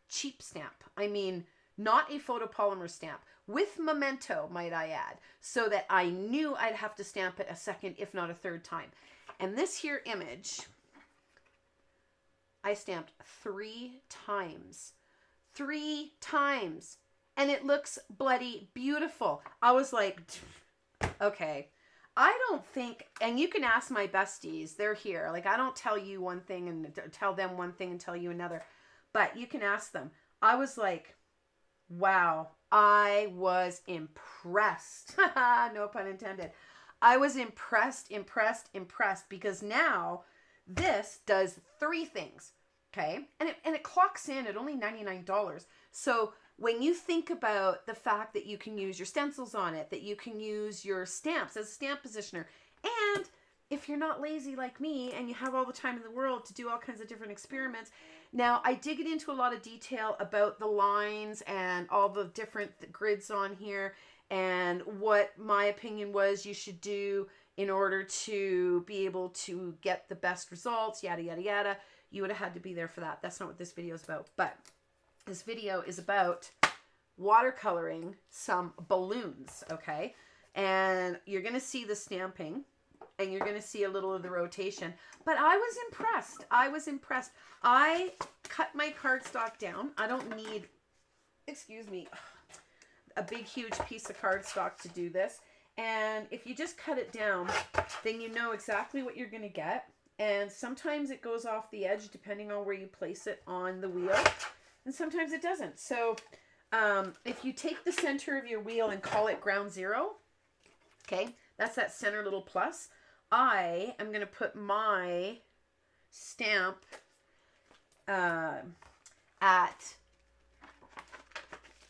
cheap stamp. I mean, not a photopolymer stamp, with memento, might I add, so that I knew I'd have to stamp it a second, if not a third time. And this here image, I stamped 3 times. 3 times. And it looks bloody beautiful. I was like, okay. I don't think, and you can ask my besties, they're here. Like, I don't tell you one thing and tell them one thing and tell you another. But you can ask them. I was like, wow, I was impressed. No pun intended. I was impressed because now this does 3 things. Okay. And it clocks in at only $99. So when you think about the fact that you can use your stencils on it, that you can use your stamps as a stamp positioner, and if you're not lazy like me and you have all the time in the world to do all kinds of different experiments. Now, I did get into a lot of detail about the lines and all the different grids on here and what my opinion was you should do in order to be able to get the best results, yada, yada, yada. You would have had to be there for that. That's not what this video is about. But this video is about watercoloring some balloons, okay? And you're going to see the stamping. And you're going to see a little of the rotation. But I was impressed. I was impressed. I cut my cardstock down. I don't need, excuse me, a big, huge piece of cardstock to do this. And if you just cut it down, then you know exactly what you're going to get. And sometimes it goes off the edge depending on where you place it on the wheel. And sometimes it doesn't. So if you take the center of your wheel and call it ground zero, okay, that's that center little plus. I am going to put my stamp at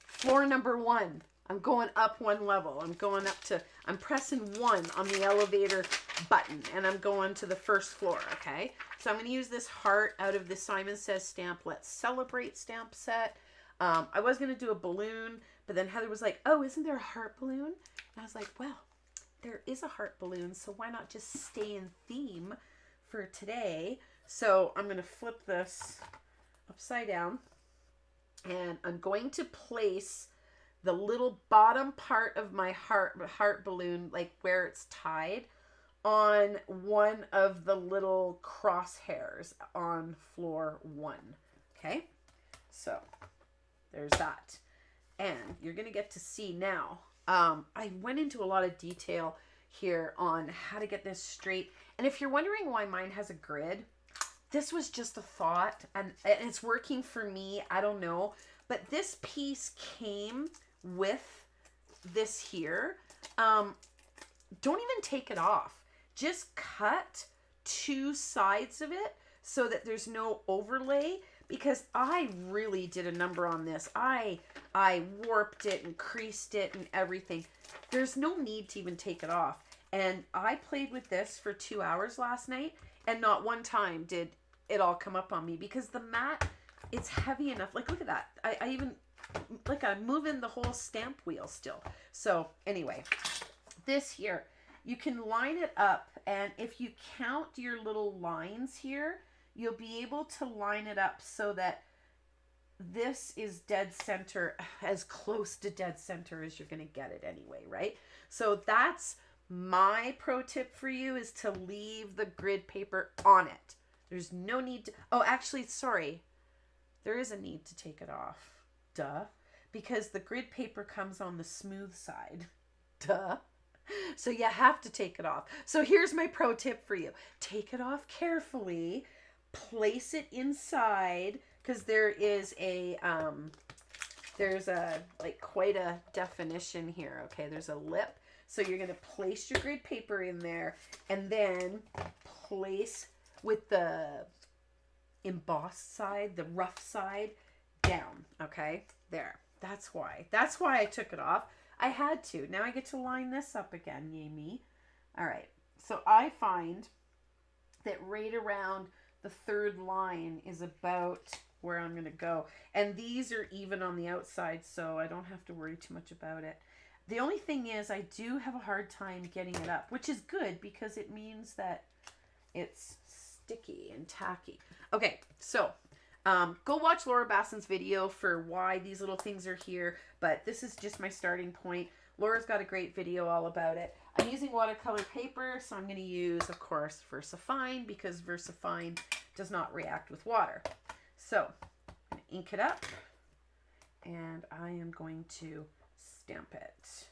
floor number 1. I'm going up 1 level. I'm pressing 1 on the elevator button and I'm going to the first floor, okay? So I'm going to use this heart out of the Simon Says Stamp Let's Celebrate stamp set. I was going to do a balloon, but then Heather was like, oh, isn't there a heart balloon? And I was like, well, there is a heart balloon, so why not just stay in theme for today? So I'm going to flip this upside down and I'm going to place the little bottom part of my heart balloon, like where it's tied, on one of the little crosshairs on floor 1. Okay, so there's that. And you're going to get to see now. I went into a lot of detail here on how to get this straight. And if you're wondering why mine has a grid, this was just a thought and it's working for me. I don't know. But this piece came with this here. Don't even take it off. Just cut 2 sides of it so that there's no overlay, because I really did a number on this. I warped it and creased it and everything. There's no need to even take it off. And I played with this for 2 hours last night and not one time did it all come up on me, because the mat, it's heavy enough. Like, look at that. I even, like, I'm moving the whole stamp wheel still. So anyway, this here, you can line it up, and if you count your little lines here, you'll be able to line it up so that this is dead center, as close to dead center as you're going to get it anyway, right? So that's my pro tip for you, is to leave the grid paper on it. There's no need to, oh, actually, sorry. There is a need to take it off. Duh. Because the grid paper comes on the smooth side. Duh. So you have to take it off. So here's my pro tip for you. Take it off carefully. Place it inside, because there is a there's a, like, quite a definition here. Okay, there's a lip. So you're going to place your grid paper in there and then place with the embossed side, the rough side, down. Okay, there. That's why. That's why I took it off. I had to. Now I get to line this up again. Yay me. All right. So I find that right around the third line is about where I'm going to go. And these are even on the outside, so I don't have to worry too much about it. The only thing is I do have a hard time getting it up, which is good because it means that it's sticky and tacky. Okay, so go watch Laura Basson's video for why these little things are here, but this is just my starting point. Laura's got a great video all about it. I'm using watercolor paper, so I'm going to use, of course, VersaFine because VersaFine does not react with water. So, I'm going to ink it up, and I am going to stamp it.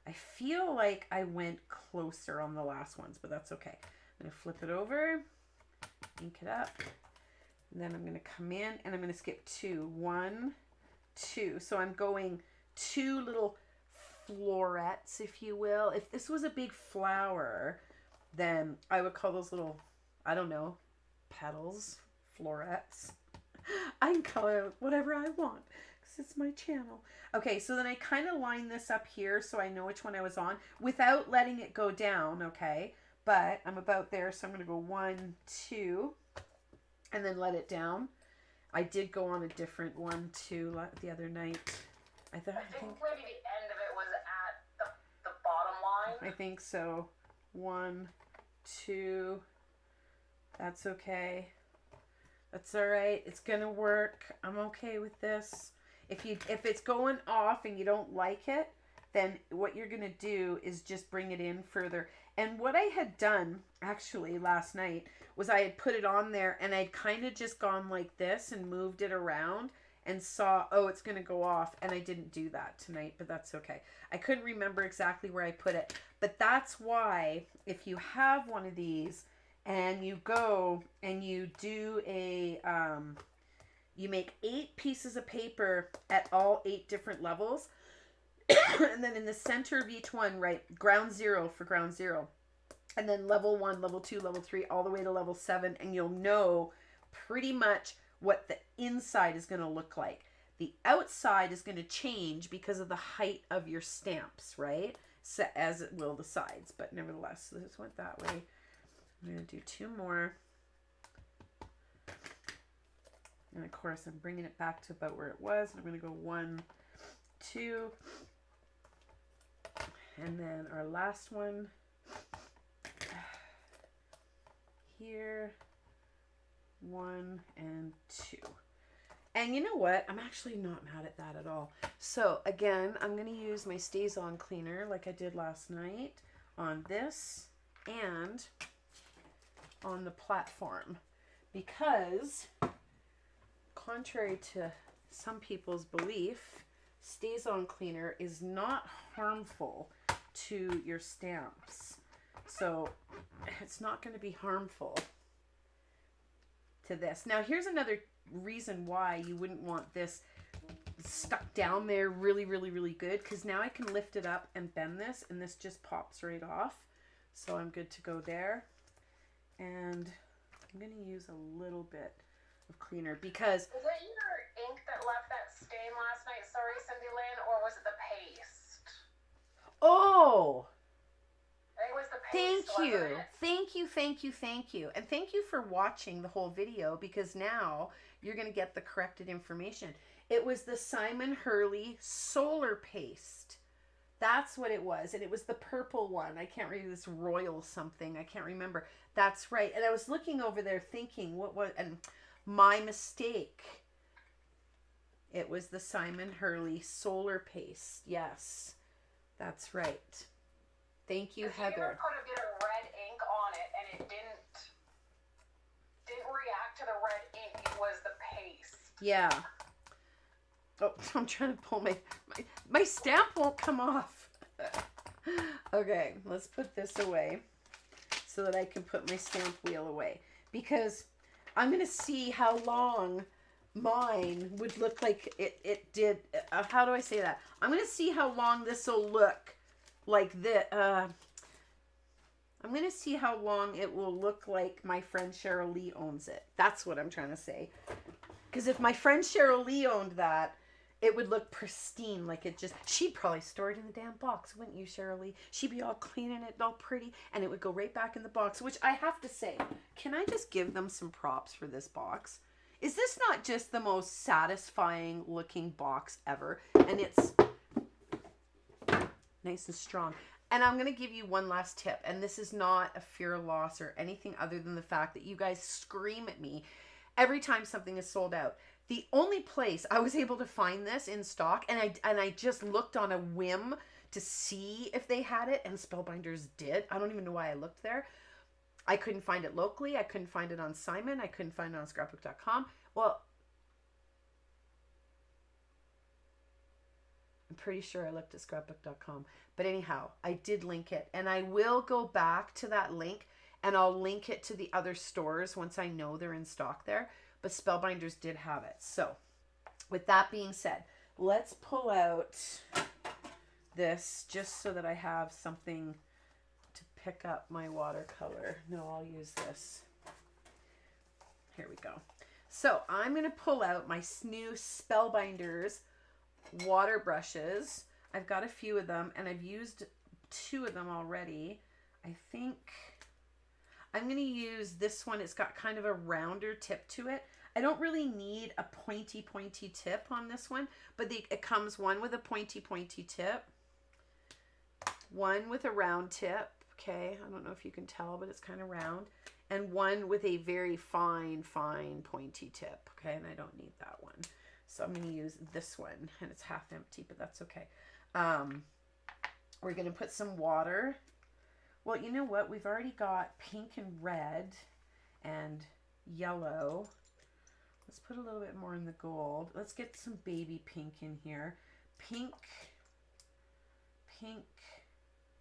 I feel like I went closer on the last ones, but that's okay. I'm going to flip it over, ink it up, and then I'm going to come in and I'm going to skip 2. 1, 2. So I'm going 2 little florets, if you will. If this was a big flower, then I would call those little, I don't know, petals, florets. I can color whatever I want because it's my channel. Okay, so then I kind of line this up here so I know which one I was on without letting it go down, okay? But I'm about there, so I'm going to go 1, 2, and then let it down. I did go on a different one too the other night. I think maybe the end of it was at the bottom line. I think so. 1, 2. That's okay. That's all right. It's gonna work. I'm okay with this. If it's going off and you don't like it, then what you're gonna do is just bring it in further. And what I had done actually last night was I had put it on there and I'd kind of just gone like this and moved it around and saw, oh, it's going to go off. And I didn't do that tonight, but that's okay. I couldn't remember exactly where I put it. But that's why if you have one of these and you go and you do a, you make 8 pieces of paper at all 8 different levels. And then in the center of each one, write ground 0 for ground 0. And then level 1, level 2, level 3, all the way to level 7. And you'll know pretty much what the inside is going to look like. The outside is going to change because of the height of your stamps, right? So, as it will the sides. But nevertheless, this went that way. I'm going to do 2 more. And of course, I'm bringing it back to about where it was. I'm going to go 1, 2. And then our last one here, 1 and 2. And you know what? I'm actually not mad at that at all. So again, I'm going to use my Stays On cleaner like I did last night on this and on the platform. Because contrary to some people's belief, Stays On cleaner is not harmful to your stamps. So it's not going to be harmful to this. Now here's another reason why you wouldn't want this stuck down there really good, because now I can lift it up and bend this and this just pops right off. So I'm good to go there. And I'm going to use a little bit of cleaner because... Was it your ink that left that stain last night? Sorry, Cindy Lynn, or was it the paste? Oh! I think it was the paste. Thank you. Thank you. And thank you for watching the whole video because now you're going to get the corrected information. It was the Simon Hurley Solar Paste. That's what it was. And it was the purple one. I can't remember, this royal something. I can't remember. That's right. And I was looking over there thinking, what was, and my mistake. It was the Simon Hurley Solar Paste. Yes, that's right. Thank you, Heather. You put a bit of red ink on it and it didn't react to the red ink. It was the paste. Yeah. Oh, I'm trying to pull my stamp won't come off. Okay, let's put this away so that I can put my stamp wheel away because I'm going to see how long mine would look like it did. How do I say that? I'm going to see how long this will look like this. I'm going to see how long it will look like my friend Cheryl Lee owns it. That's what I'm trying to say. Because if my friend Cheryl Lee owned that, it would look pristine. Like it just, she'd probably store it in the damn box, wouldn't you, Cheryl Lee? She'd be all cleaning it, all pretty, and it would go right back in the box, which I have to say, can I just give them some props for this box? Is this not just the most satisfying looking box ever? And it's nice and strong. And I'm going to give you one last tip. And this is not a fear of loss or anything other than the fact that you guys scream at me every time something is sold out. The only place I was able to find this in stock, and I just looked on a whim to see if they had it, and Spellbinders did. I don't even know why I looked there. I couldn't find it locally. I couldn't find it on Simon. I couldn't find it on scrapbook.com. Well, I'm pretty sure I looked at scrapbook.com. But anyhow, I did link it. And I will go back to that link, and I'll link it to the other stores once I know they're in stock there. But Spellbinders did have it. So, with that being said, let's pull out this just so that I have something to pick up my watercolor. No, I'll use this. Here we go. So, I'm going to pull out my new Spellbinders water brushes. I've got a few of them, and I've used 2 of them already. I think I'm going to use this one. It's got kind of a rounder tip to it. I don't really need a pointy tip on this one, but it comes one with a pointy tip, one with a round tip. Okay, I don't know if you can tell, but it's kind of round, and one with a very fine pointy tip. Okay, and I don't need that one. So I'm going to use this one, and it's half empty, but that's okay. We're going to put some water. Well, you know what? We've already got pink and red and yellow. Let's put a little bit more in the gold. Let's get some baby pink in here. Pink,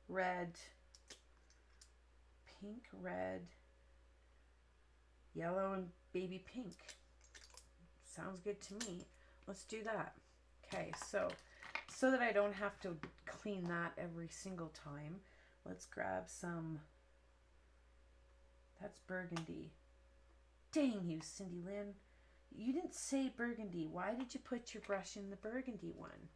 red, yellow, and baby pink. Sounds good to me. Let's do that. Okay, so that I don't have to clean that every single time, let's grab some. That's burgundy. Dang you, Cindy Lynn. You didn't say burgundy. Why did you put your brush in the burgundy one?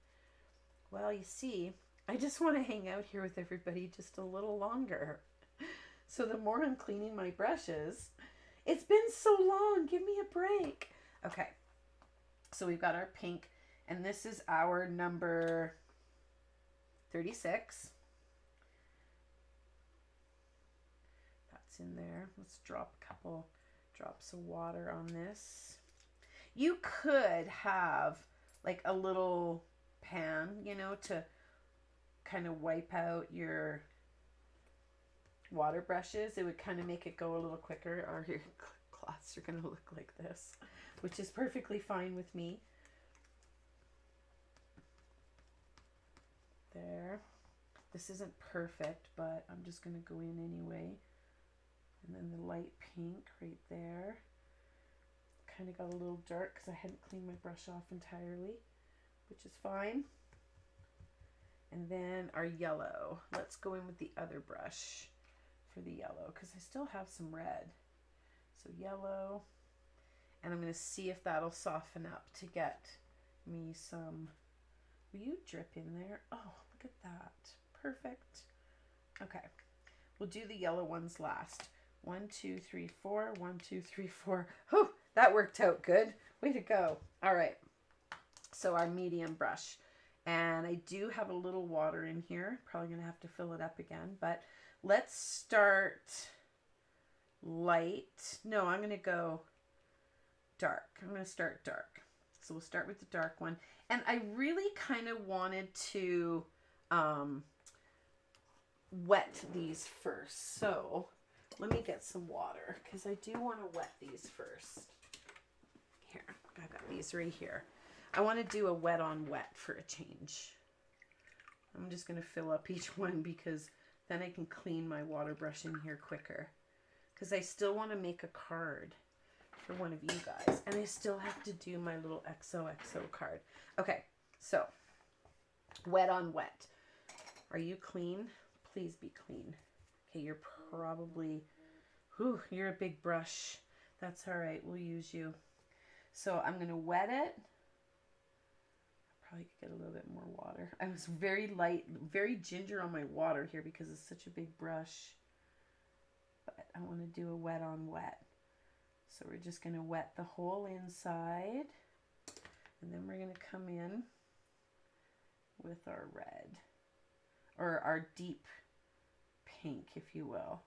Well, you see, I just want to hang out here with everybody just a little longer. So the more I'm cleaning my brushes, it's been so long. Give me a break. Okay. So we've got our pink, and this is our number 36. That's in there. Let's drop a couple drops of water on this. You could have like a little pan, you know, to kind of wipe out your water brushes. It would kind of make it go a little quicker, or your cloths are going to look like this, which is perfectly fine with me. There. This isn't perfect, but I'm just going to go in anyway. And then the light pink right there. Kind of got a little dark because I hadn't cleaned my brush off entirely, which is fine. And then our yellow. Let's go in with the other brush for the yellow because I still have some red. So yellow. And I'm going to see if that'll soften up to get me some. Will you drip in there? Oh, look at that. Perfect. Okay. We'll do the yellow ones last. 1, 2, 3, 4. 1, 2, 3, 4. Oh, that worked out good. Way to go. All right. So our medium brush. And I do have a little water in here. Probably going to have to fill it up again. But let's start light. No, I'm going to go dark. I'm going to start dark. So we'll start with the dark one. And I really kind of wanted to wet these first. So let me get some water because I do want to wet these first. Here, I've got these right here. I want to do a wet on wet for a change. I'm just going to fill up each one because then I can clean my water brush in here quicker. Because I still want to make a card for one of you guys. And I still have to do my little XOXO card. Okay, so wet on wet. Are you clean? Please be clean. Okay, you're probably, whew, you're a big brush. That's all right, we'll use you. So I'm gonna wet it. Probably could get a little bit more water. I was very light, very ginger on my water here because it's such a big brush. But I want to do a wet on wet. So we're just going to wet the whole inside. And then we're going to come in with our red. Or our deep pink, if you will.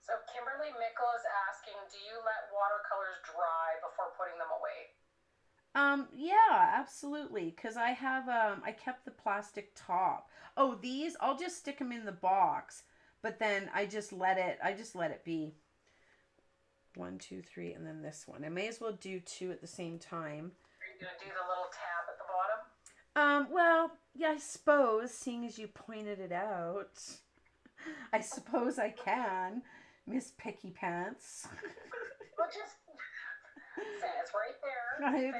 So Kimberly Mickle is asking, do you let watercolors dry before putting them away? Yeah, absolutely. Because I have, I kept the plastic top. Oh, these, I'll just stick them in the box. But then I just let it be. 1, 2, 3, and then this one. I may as well do 2 at the same time. Are you going to do the little tab at the bottom? Well, yeah, I suppose, seeing as you pointed it out. I suppose I can, Miss Picky Pants. Well, just say it's right there. It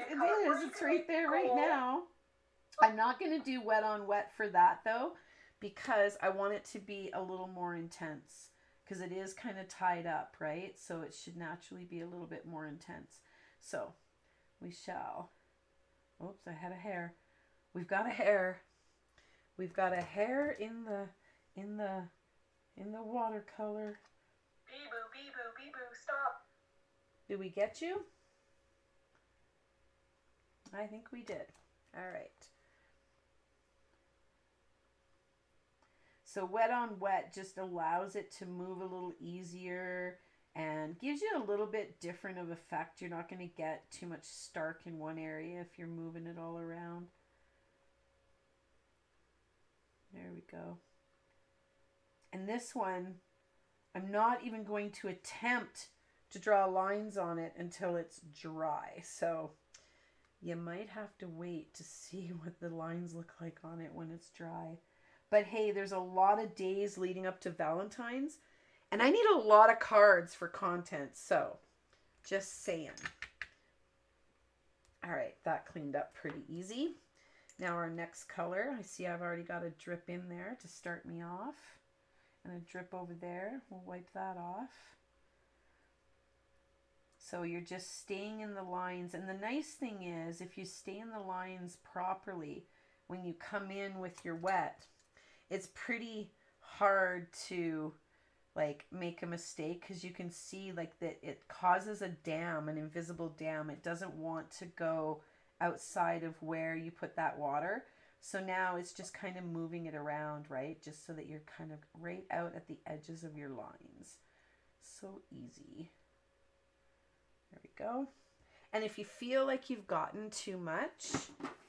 is. It's right there right now. I'm not going to do wet on wet for that, though, because I want it to be a little more intense, because it is kind of tied up, right? So it should naturally be a little bit more intense. So we shall. Oops, I had a hair. We've got a hair. We've got a hair in the watercolor. Bee boo, stop. Did we get you? I think we did. All right. So wet on wet just allows it to move a little easier and gives you a little bit different of effect. You're not going to get too much stark in one area if you're moving it all around. There we go. And this one, I'm not even going to attempt to draw lines on it until it's dry. So you might have to wait to see what the lines look like on it when it's dry. But hey, there's a lot of days leading up to Valentine's, and I need a lot of cards for content, so just saying. All right, that cleaned up pretty easy. Now our next color, I see I've already got a drip in there to start me off, and a drip over there. We'll wipe that off. So you're just staying in the lines, and the nice thing is, if you stay in the lines properly, when you come in with your wet, it's pretty hard to like make a mistake, because you can see like that it causes a dam, an invisible dam. It doesn't want to go outside of where you put that water. So now it's just kind of moving it around, right? Just so that you're kind of right out at the edges of your lines. So easy. There we go. And if you feel like you've gotten too much,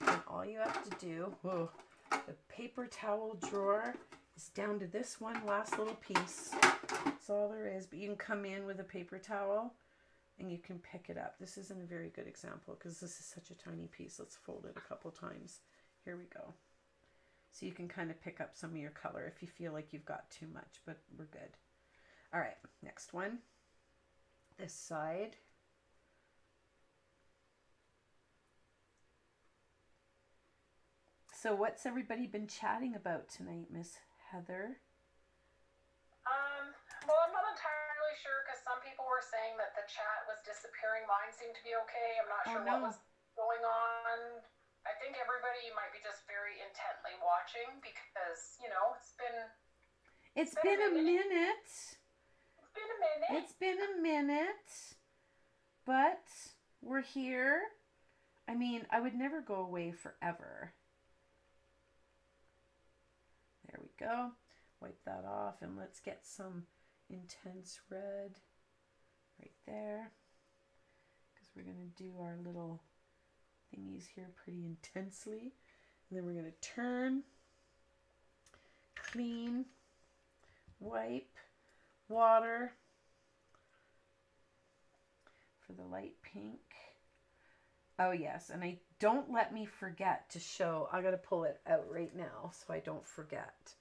then all you have to do, the paper towel drawer is down to this one last little piece. That's all there is. But you can come in with a paper towel and you can pick it up. This isn't a very good example because this is such a tiny piece. Let's fold it a couple times. Here we go. So you can kind of pick up some of your color if you feel like you've got too much, but we're good. All right, next one. This side. So what's everybody been chatting about tonight, Miss Heather? Well, I'm not entirely sure because some people were saying that the chat was disappearing. Mine seemed to be okay. I'm not sure what was going on. I think everybody might be just very intently watching because, you know, it's been a minute. It's been a minute, but we're here. I mean, I would never go away forever. There we go. Wipe that off and let's get some intense red right there, because we're going to do our little thingies here pretty intensely. And then we're going to turn, clean, wipe, water for the light pink. Oh yes, and don't let me forget to show. I got to pull it out right now so I don't forget.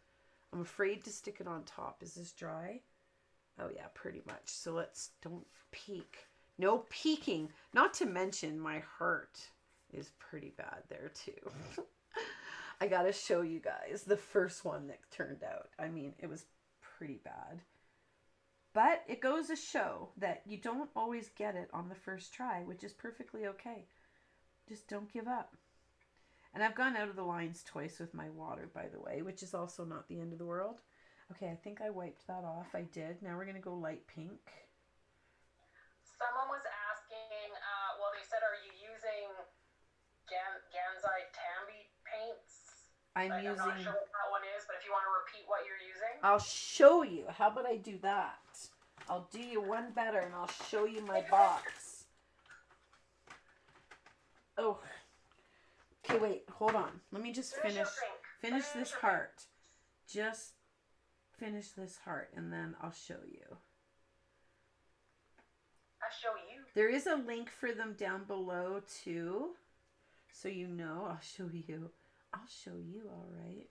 I'm afraid to stick it on top. Is this dry? Oh yeah, pretty much. So let's, don't peek. No peeking. Not to mention my heart is pretty bad there too. I gotta show you guys the first one that turned out. I mean, it was pretty bad. But it goes to show that you don't always get it on the first try, which is perfectly okay. Just don't give up. And I've gone out of the lines twice with my water, by the way, which is also not the end of the world. Okay, I think I wiped that off. I did. Now we're going to go light pink. Someone was asking, well, they said, are you using Gansai Tambi paints? I'm not sure what that one is, but if you want to repeat what you're using. I'll show you. How about I do that? I'll do you one better and I'll show you my box. Oh. Okay, wait. Hold on. Let me just finish this heart. Just finish this heart and then I'll show you. I'll show you. There is a link for them down below too. So you know. I'll show you. I'll show you, all right.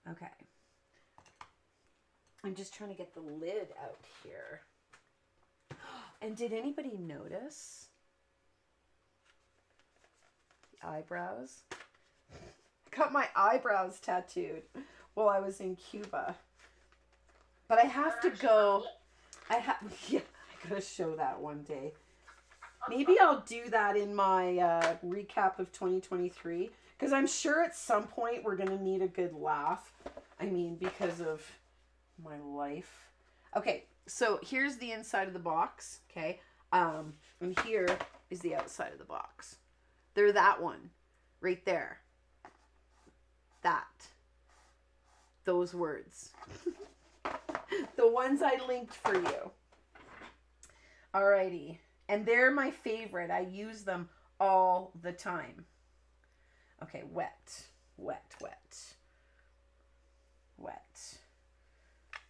Okay. I'm just trying to get the lid out here. And did anybody notice the eyebrows? I got my eyebrows tattooed while I was in Cuba. But I have to go. Yeah, I gotta show that one day. Maybe I'll do that in my recap of 2023. Because I'm sure at some point we're going to need a good laugh. I mean, because of my life. Okay, so here's the inside of the box. Okay, and here is the outside of the box. They're that one. Right there. That. Those words. The ones I linked for you. Alrighty. And they're my favorite. I use them all the time. Okay, wet, wet, wet, wet.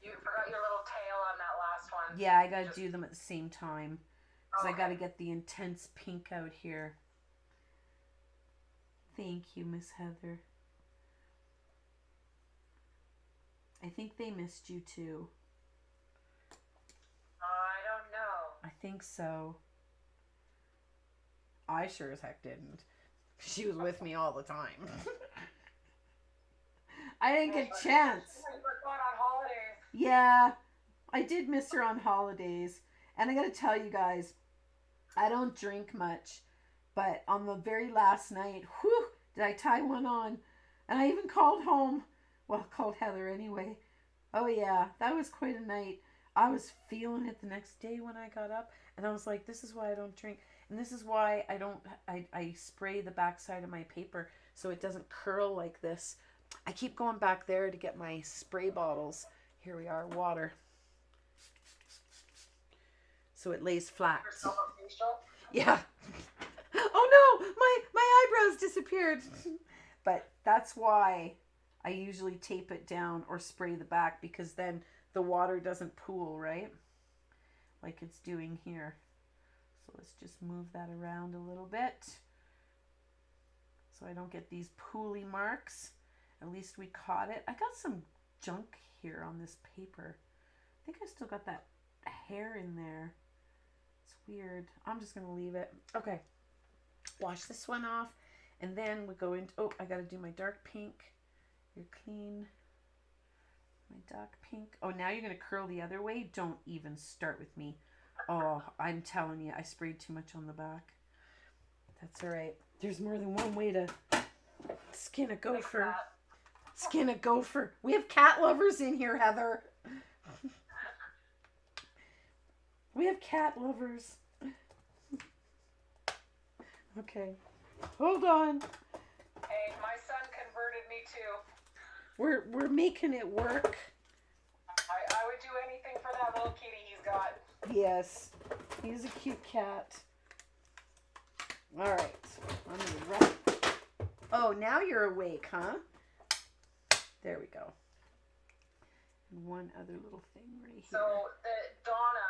You forgot your little tail on that last one. Yeah, I gotta do them at the same time. Because I gotta get the intense pink out here. Thank you, Miss Heather. I think they missed you too. I don't know. I think so. I sure as heck didn't. She was with me all the time. I didn't get a chance. You were going on holidays. Yeah, I did miss her on holidays. And I gotta tell you guys, I don't drink much. But on the very last night, whew, did I tie one on. And I even called home. Well, called Heather anyway. Oh yeah, that was quite a night. I was feeling it the next day when I got up. And I was like, this is why I don't drink. And this is why I spray the backside of my paper so it doesn't curl like this. I keep going back there to get my spray bottles. Here we are, water. So it lays flat. Yeah. Oh no, my eyebrows disappeared. But that's why I usually tape it down or spray the back, because then the water doesn't pool, right? Like it's doing here. So let's just move that around a little bit so I don't get these pooly marks. At least we caught it. I got some junk here on this paper. I think I still got that hair in there. It's weird. I'm just going to leave it. Okay. Wash this one off. And then we go into, oh, I got to do my dark pink. You're clean. My dark pink. Oh, now you're going to curl the other way. Don't even start with me. Oh, I'm telling you, I sprayed too much on the back. That's all right. There's more than one way to skin a gopher. Skin a gopher. We have cat lovers in here, Heather. We have cat lovers. Okay. Hold on. Hey, my son converted me too. We're making it work. I would do anything for that little kitty he's got. Yes. He's a cute cat. All right. I'm gonna run. Oh, now you're awake, huh? There we go. And one other little thing right here. So Donna,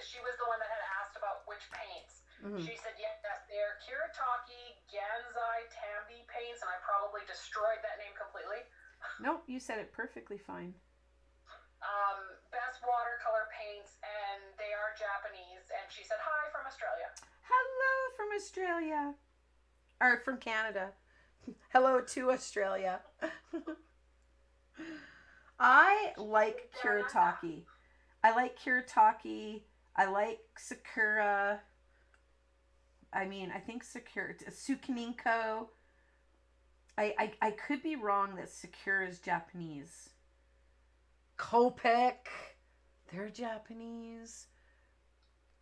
she was the one that had asked about which paints. Mm-hmm. She said, yes, they're Kuretake, Gansai, Tambi paints, and I probably destroyed that name completely. Nope, you said it perfectly fine. watercolor paints, and they are Japanese. And she said hi from Australia. Hello from Australia. Or from Canada. Hello to Australia. I like Kuretake. I like Kuretake. I like Sakura. I mean, I think Sakura, Sukininko. I could be wrong that Sakura is Japanese. Opaque, they're Japanese.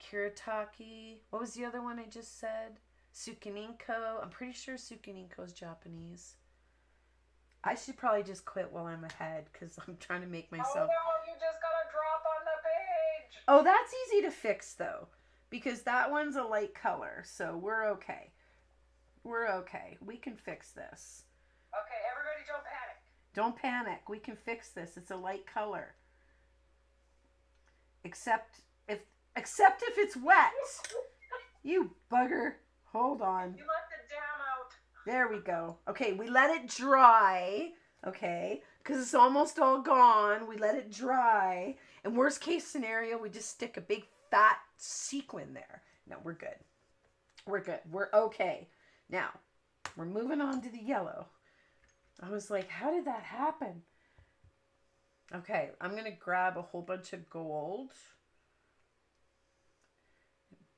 Kuretake. What was the other one I just said? Sukininko. I'm pretty sure Sukininko is Japanese. I should probably just quit while I'm ahead because I'm trying to make myself. Oh no, you just got a drop on the page. Oh, that's easy to fix though, because that one's a light color, so we're okay. We're okay. We can fix this. Okay, everybody don't panic. Don't panic. We can fix this. It's a light color. Except if it's wet. You bugger. Hold on. You let the dam out. There we go. Okay, we let it dry. Okay, because it's almost all gone. We let it dry. And worst case scenario, we just stick a big fat sequin there. No, we're good. We're good. We're okay. Now, we're moving on to the yellow. I was like, how did that happen? Okay, I'm going to grab a whole bunch of gold.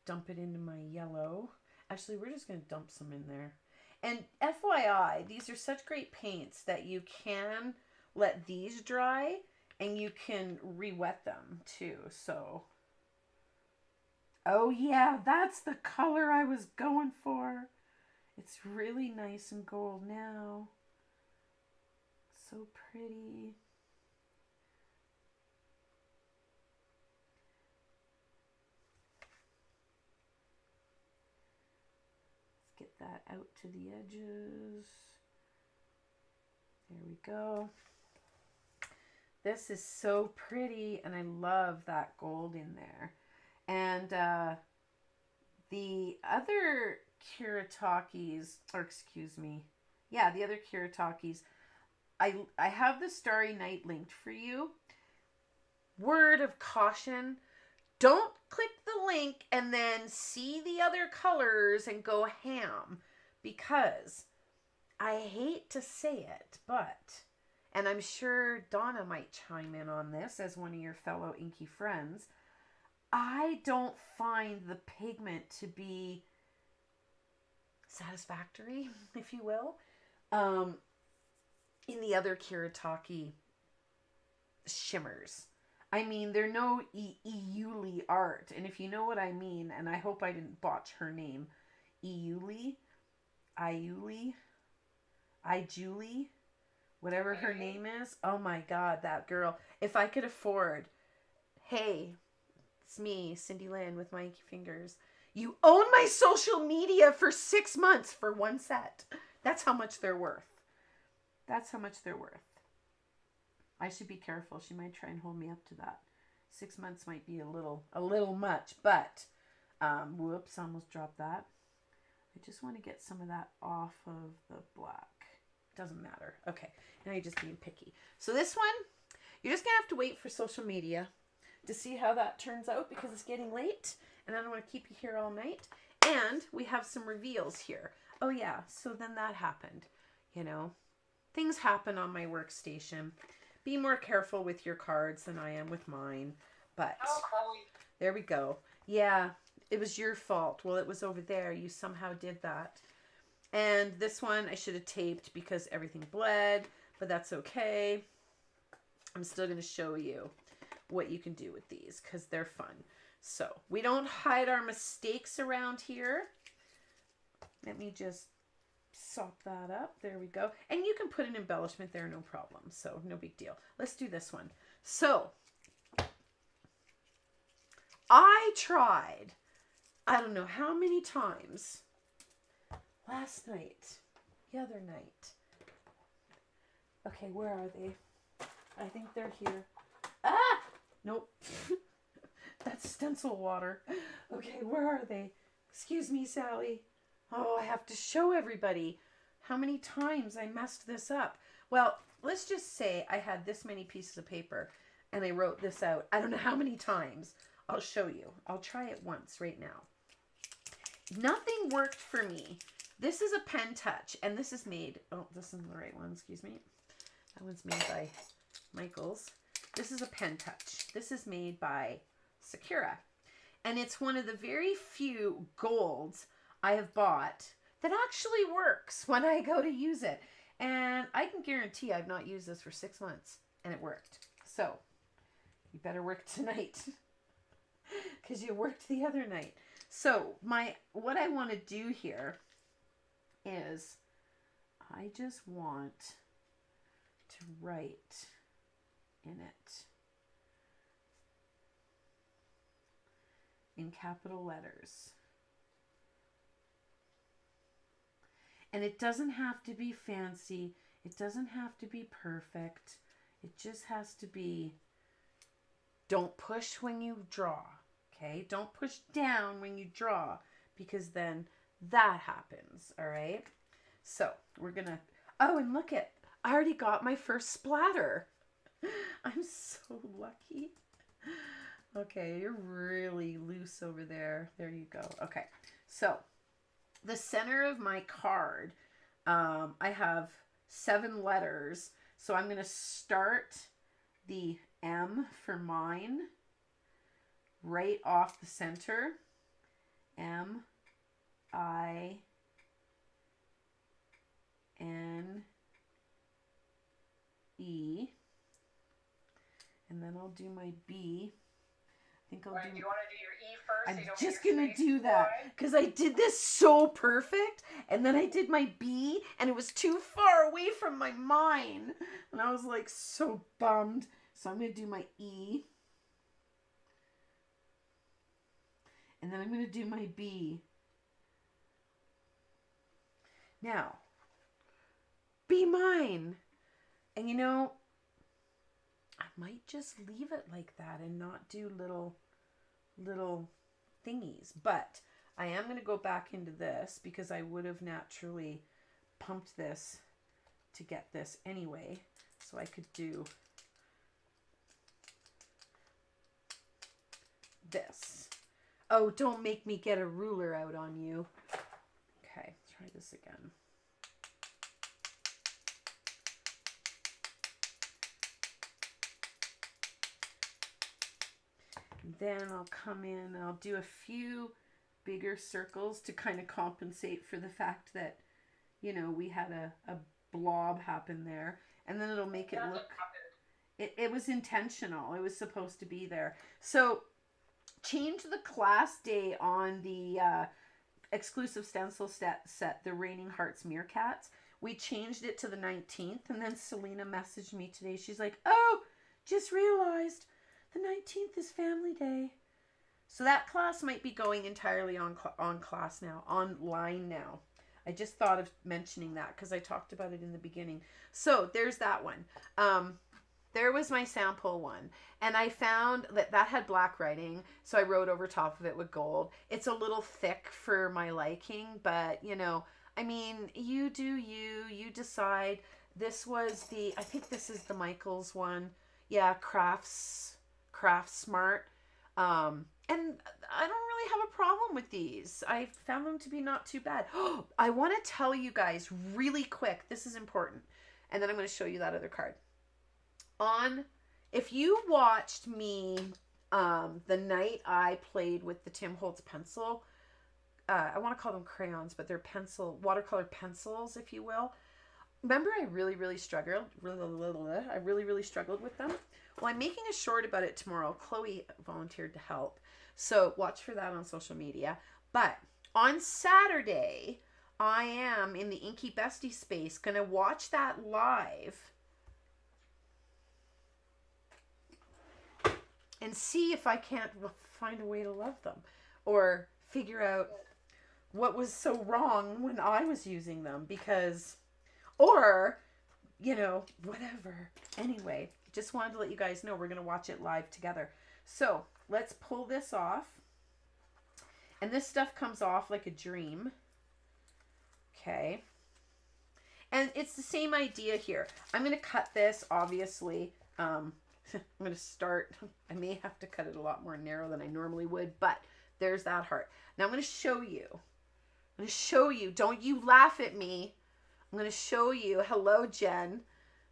Dump it into my yellow. Actually, we're just going to dump some in there. And FYI, these are such great paints that you can let these dry and you can re-wet them too. So, oh yeah, that's the color I was going for. It's really nice and gold now. So pretty. Let's get that out to the edges. There we go. This is so pretty, and I love that gold in there. And the other Kuretakes, or excuse me, yeah, the other Kuretakes, I have the Starry Night linked for you. Word of caution, don't click the link and then see the other colors and go ham, because I hate to say it, but, and I'm sure Donna might chime in on this as one of your fellow inky friends, I don't find the pigment to be satisfactory, if you will, in the other Kuretake shimmers. I mean, they're no Iuli art, and if you know what I mean, and I hope I didn't botch her name, Iuli, whatever her name is. Oh my God, that girl. If I could afford, hey, it's me, Cindy Lynn with my inky fingers. You own my social media for 6 months for one set. That's how much they're worth. That's how much they're worth. I should be careful. She might try and hold me up to that. 6 months might be a little much, but whoops, almost dropped that. I just want to get some of that off of the black. Doesn't matter. Okay, now you're just being picky. So this one, you're just gonna have to wait for social media to see how that turns out, because it's getting late and I don't want to keep you here all night. And we have some reveals here. Oh yeah, so then that happened. You know, things happen on my workstation. Be more careful with your cards than I am with mine. But there we go. Yeah, it was your fault. Well, it was over there. You somehow did that. And this one I should have taped because everything bled, but that's okay. I'm still going to show you what you can do with these because they're fun. So we don't hide our mistakes around here. Let me just sop that up. There we go. And you can put an embellishment there, no problem. So no big deal. Let's do this one. So I tried, I don't know how many times, last night, the other night. Okay, where are they? I think they're here. Ah! Nope. That's stencil water. Okay, where are they? Excuse me, Sally. Oh, I have to show everybody how many times I messed this up. Well, let's just say I had this many pieces of paper. and I wrote this out. I don't know how many times. I'll show you. I'll try it once right now. Nothing worked for me. This is a pen touch, and this is made, oh, this isn't the right one, excuse me. That one's made by Michaels. This is a pen touch. This is made by Sakura. And it's one of the very few golds I have bought that actually works when I go to use it. And I can guarantee I've not used this for 6 months, and it worked. So, you better work tonight because you worked the other night. So, what I want to do here is I just want to write in it in capital letters. And it doesn't have to be fancy. It doesn't have to be perfect. It just has to be, don't push when you draw, okay? Don't push down when you draw, because then that happens, all right? So we're gonna, oh, and look at, I already got my first splatter. I'm so lucky. Okay, you're really loose over there. There you go. Okay, so the center of my card, I have 7 letters. So I'm going to start the M for mine right off the center. M, I, N, E. And then I'll do my B. I think I'll do you want to do your E first? I'm just going to do that because I did this so perfect. And then I did my B and it was too far away from my mine. And I was like so bummed. So I'm going to do my E. And then I'm going to do my B. Now, be mine. And you know, I might just leave it like that and not do little thingies, but I am going to go back into this because I would have naturally pumped this to get this anyway, so I could do this. Oh, don't make me get a ruler out on you. Okay, try this again. Then I'll come in and I'll do a few bigger circles to kind of compensate for the fact that, you know, we had a blob happen there. And then it'll make it look, it was intentional. It was supposed to be there. So change the class day on the exclusive stencil set, the Raining Hearts Meerkats. We changed it to the 19th, and then Selena messaged me today. She's like, oh, just realized the 19th is family day. So that class might be going entirely on class now, online now. I just thought of mentioning that because I talked about it in the beginning. So there's that one. There was my sample one. And I found that had black writing. So I wrote over top of it with gold. It's a little thick for my liking. But, you know, I mean, you do you. You decide. This was the, I think this is the Michaels one. Yeah, Crafts Smart. And I don't really have a problem with these. I found them to be not too bad. I want to tell you guys really quick. This is important. And then I'm going to show you that other card. If you watched me the night I played with the Tim Holtz pencil, I want to call them crayons, but they're watercolor pencils, if you will. Remember, I really struggled. I really struggled with them. Well, I'm making a short about it tomorrow. Chloe volunteered to help. So watch for that on social media. But on Saturday, I am in the Inky Bestie space going to watch that live and see if I can't find a way to love them or figure out what was so wrong when I was using them, because, or, you know, whatever. Anyway, just wanted to let you guys know we're going to watch it live together. So let's pull this off. And this stuff comes off like a dream. Okay. And it's the same idea here. I'm going to cut this, obviously, I'm going to start. I may have to cut it a lot more narrow than I normally would, but there's that heart. Now I'm going to show you. I'm going to show you. Don't you laugh at me. I'm going to show you. Hello, Jen.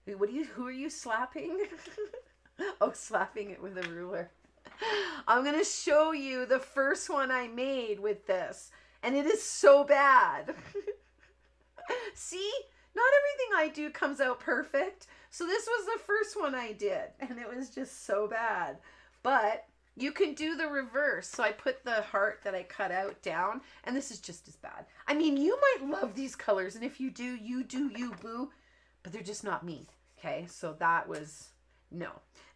Who are you slapping? Oh, slapping it with a ruler. I'm going to show you the first one I made with this. And it is so bad. See? Not everything I do comes out perfect. So this was the first one I did. And it was just so bad. But you can do the reverse. So I put the heart that I cut out down. And this is just as bad. I mean, you might love these colors. And if you do, you boo. But they're just not me. Okay? So that was no.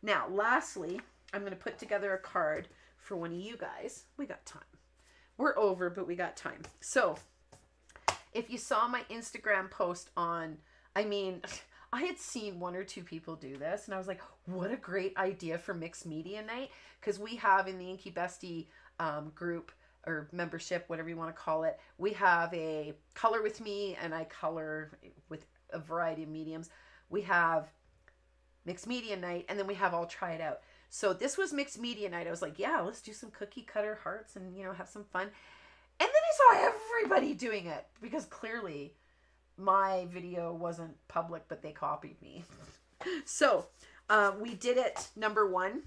Now, lastly, I'm going to put together a card for one of you guys. We got time. We're over, but we got time. So if you saw my Instagram post on, I had seen 1 or 2 people do this, and I was like, what a great idea for mixed media night, because we have in the Inky Bestie group or membership, whatever you want to call it, we have a color with me, and I color with a variety of mediums. We have mixed media night, and then we have all try it out. So this was mixed media night. I was like, yeah, let's do some cookie cutter hearts and, have some fun. And then I saw everybody doing it, because clearly my video wasn't public, but they copied me. So we did it, number 1,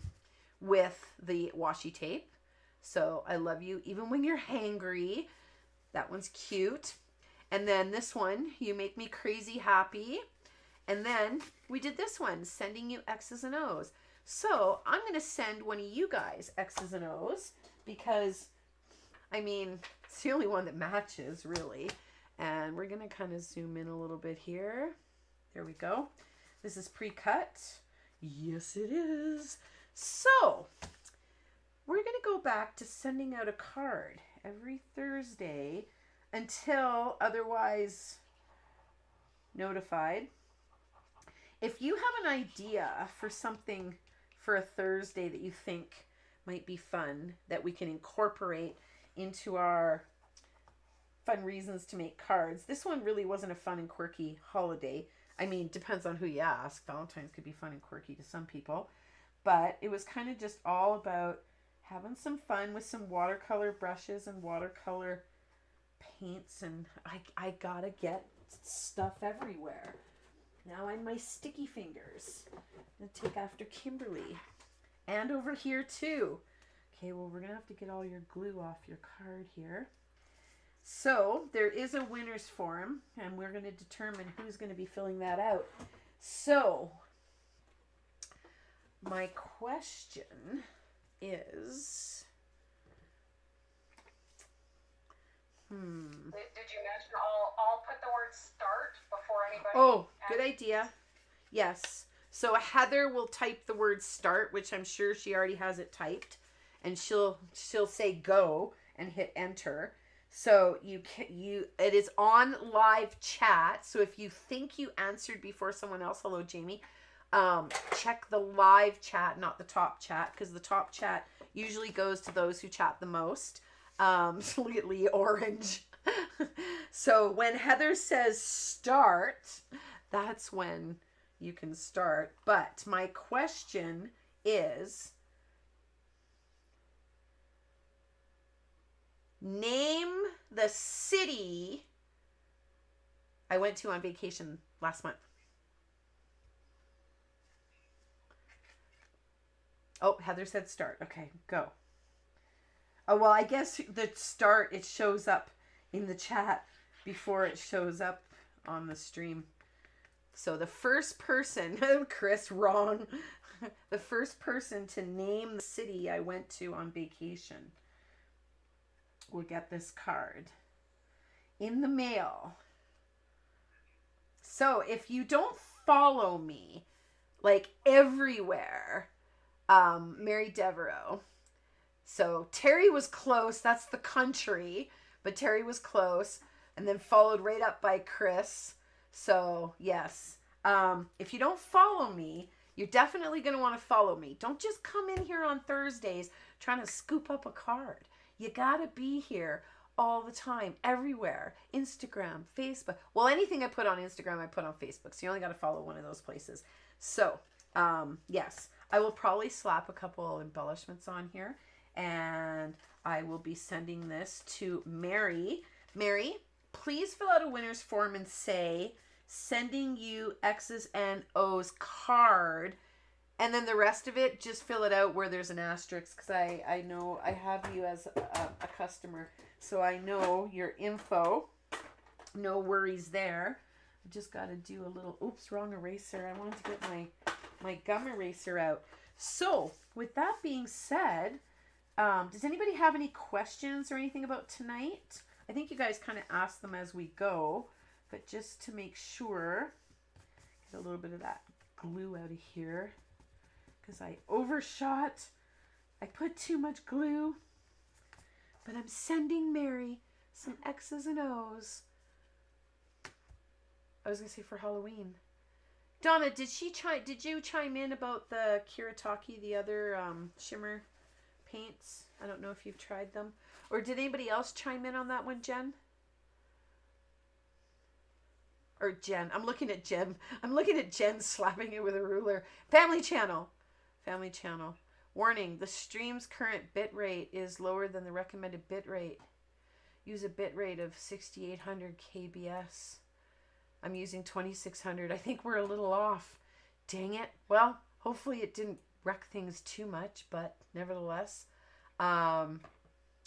with the washi tape. So I love you even when you're hangry. That one's cute. And then this one, you make me crazy happy. And then we did this one, sending you X's and O's. So I'm going to send one of you guys X's and O's, because it's the only one that matches, really. And we're going to kind of zoom in a little bit here. There we go. This is pre-cut. Yes, it is. So we're going to go back to sending out a card every Thursday until otherwise notified. If you have an idea for something for a Thursday that you think might be fun, that we can incorporate into our fun reasons to make cards. This one really wasn't a fun and quirky holiday. Depends on who you ask. Valentine's could be fun and quirky to some people. But it was kind of just all about having some fun with some watercolor brushes and watercolor paints. And I gotta get stuff everywhere. Now I'm my sticky fingers. I'm going to take after Kimberly. And over here too. Okay, well, we're going to have to get all your glue off your card here. So there is a winner's form, and we're going to determine who's going to be filling that out. So my question is, Did you mention I'll put the word start before anybody? Oh, good idea. Yes. So Heather will type the word start, which I'm sure she already has it typed, and she'll say go and hit enter. So it is on live chat. So if you think you answered before someone else, hello Jamie, check the live chat, not the top chat, because the top chat usually goes to those who chat the most. Look at Lee Orange. So when Heather says start, that's when you can start. But my question is, name the city I went to on vacation last month. Oh, Heather said start. Okay, go. Oh, well, I guess the start, it shows up in the chat before it shows up on the stream. So the first person, Chris, wrong. The first person to name the city I went to on vacation will get this card in the mail. So if you don't follow me, like everywhere, Mary Devereaux. So Terry was close. That's the country, but Terry was close, and then followed right up by Chris. So yes, if you don't follow me, you're definitely going to want to follow me. Don't just come in here on Thursdays trying to scoop up a card. You got to be here all the time, everywhere. Instagram, Facebook. Well, anything I put on Instagram, I put on Facebook. So you only got to follow one of those places. So, yes, I will probably slap a couple embellishments on here, and I will be sending this to Mary. Mary, please fill out a winner's form and say, sending you X's and O's card. And then the rest of it, just fill it out where there's an asterisk, because I know I have you as a customer. So I know your info. No worries there. I just got to do a little, oops, wrong eraser. I wanted to get my gum eraser out. So with that being said, does anybody have any questions or anything about tonight? I think you guys kind of ask them as we go, but just to make sure, get a little bit of that glue out of here, because I overshot. I put too much glue, but I'm sending Mary some X's and O's. I was going to say for Halloween. Donna, did you chime in about the Kuretake, the other shimmer paints? I don't know if you've tried them. Or did anybody else chime in on that one, Jen? Or Jen. I'm looking at Jen. I'm looking at Jen slapping it with a ruler. Family channel. Family channel. Warning, the stream's current bit rate is lower than the recommended bit rate. Use a bit rate of 6800 kbs. I'm using 2600. I think we're a little off. Dang it. Well, hopefully it didn't wreck things too much, but nevertheless, I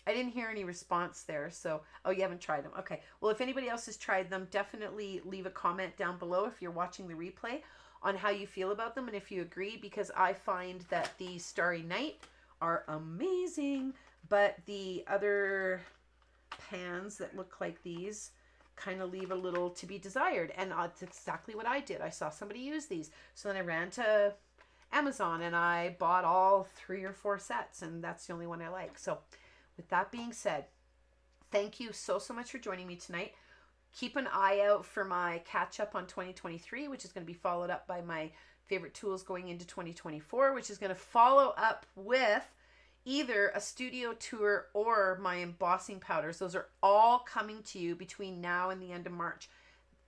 didn't hear any response there. So, oh, you haven't tried them. Okay. Well, if anybody else has tried them, definitely leave a comment down below if you're watching the replay on how you feel about them and if you agree, because I find that the Starry Night are amazing, but the other pans that look like these kind of leave a little to be desired. And that's exactly what I did. I saw somebody use these. So then I ran to Amazon and I bought all 3 or 4 sets, and that's the only one I like. So with that being said, thank you so much for joining me tonight. Keep an eye out for my catch up on 2023, which is going to be followed up by my favorite tools going into 2024, which is going to follow up with either a studio tour or my embossing powders. Those are all coming to you between now and the end of March.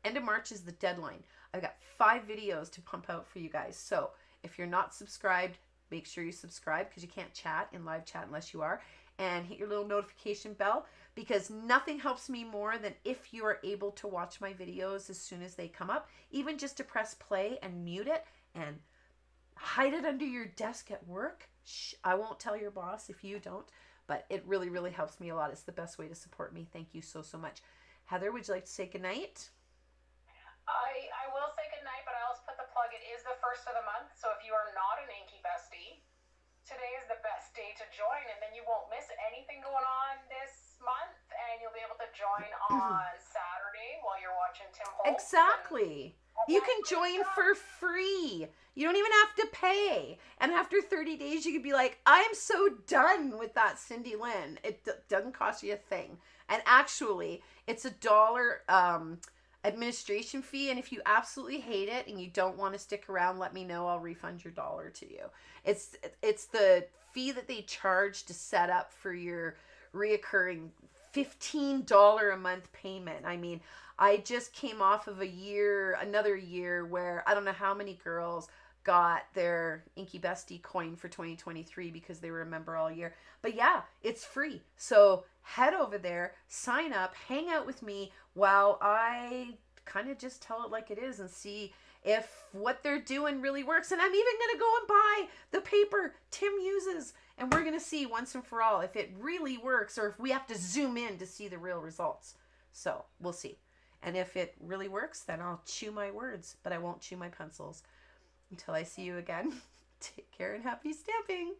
End of March is the deadline. I've got 5 videos to pump out for you guys. So if you're not subscribed, make sure you subscribe, because you can't chat in live chat unless you are. And hit your little notification bell, because nothing helps me more than if you are able to watch my videos as soon as they come up, even just to press play and mute it and hide it under your desk at work. Shh, I won't tell your boss if you don't, but it really, really helps me a lot. It's the best way to support me. Thank you so much. Heather, would you like to say goodnight? I will say goodnight, but I also put the plug. It is the first of the month, so if you are not an Inky Bestie, today is the best day to join, and then you won't miss anything going on this month, and you'll be able to join on Saturday while you're watching Tim Holtz. Exactly. You can join for free. You don't even have to pay. And after 30 days, you could be like, I'm so done with that Cindy Lynn. It doesn't cost you a thing. And actually, it's $1 administration fee. And if you absolutely hate it and you don't want to stick around, let me know. I'll refund your $1 to you. It's the fee that they charge to set up for your reoccurring $15 a month payment. I mean, I just came off of another year where I don't know how many girls got their Inky Bestie coin for 2023 because they were a member all year. But yeah, it's free. So head over there, sign up, hang out with me while I kind of just tell it like it is and see if what they're doing really works. And I'm even going to go and buy the paper Tim uses, and we're going to see once and for all if it really works or if we have to zoom in to see the real results. So we'll see. And if it really works, then I'll chew my words, but I won't chew my pencils. Until I see you again, take care and happy stamping.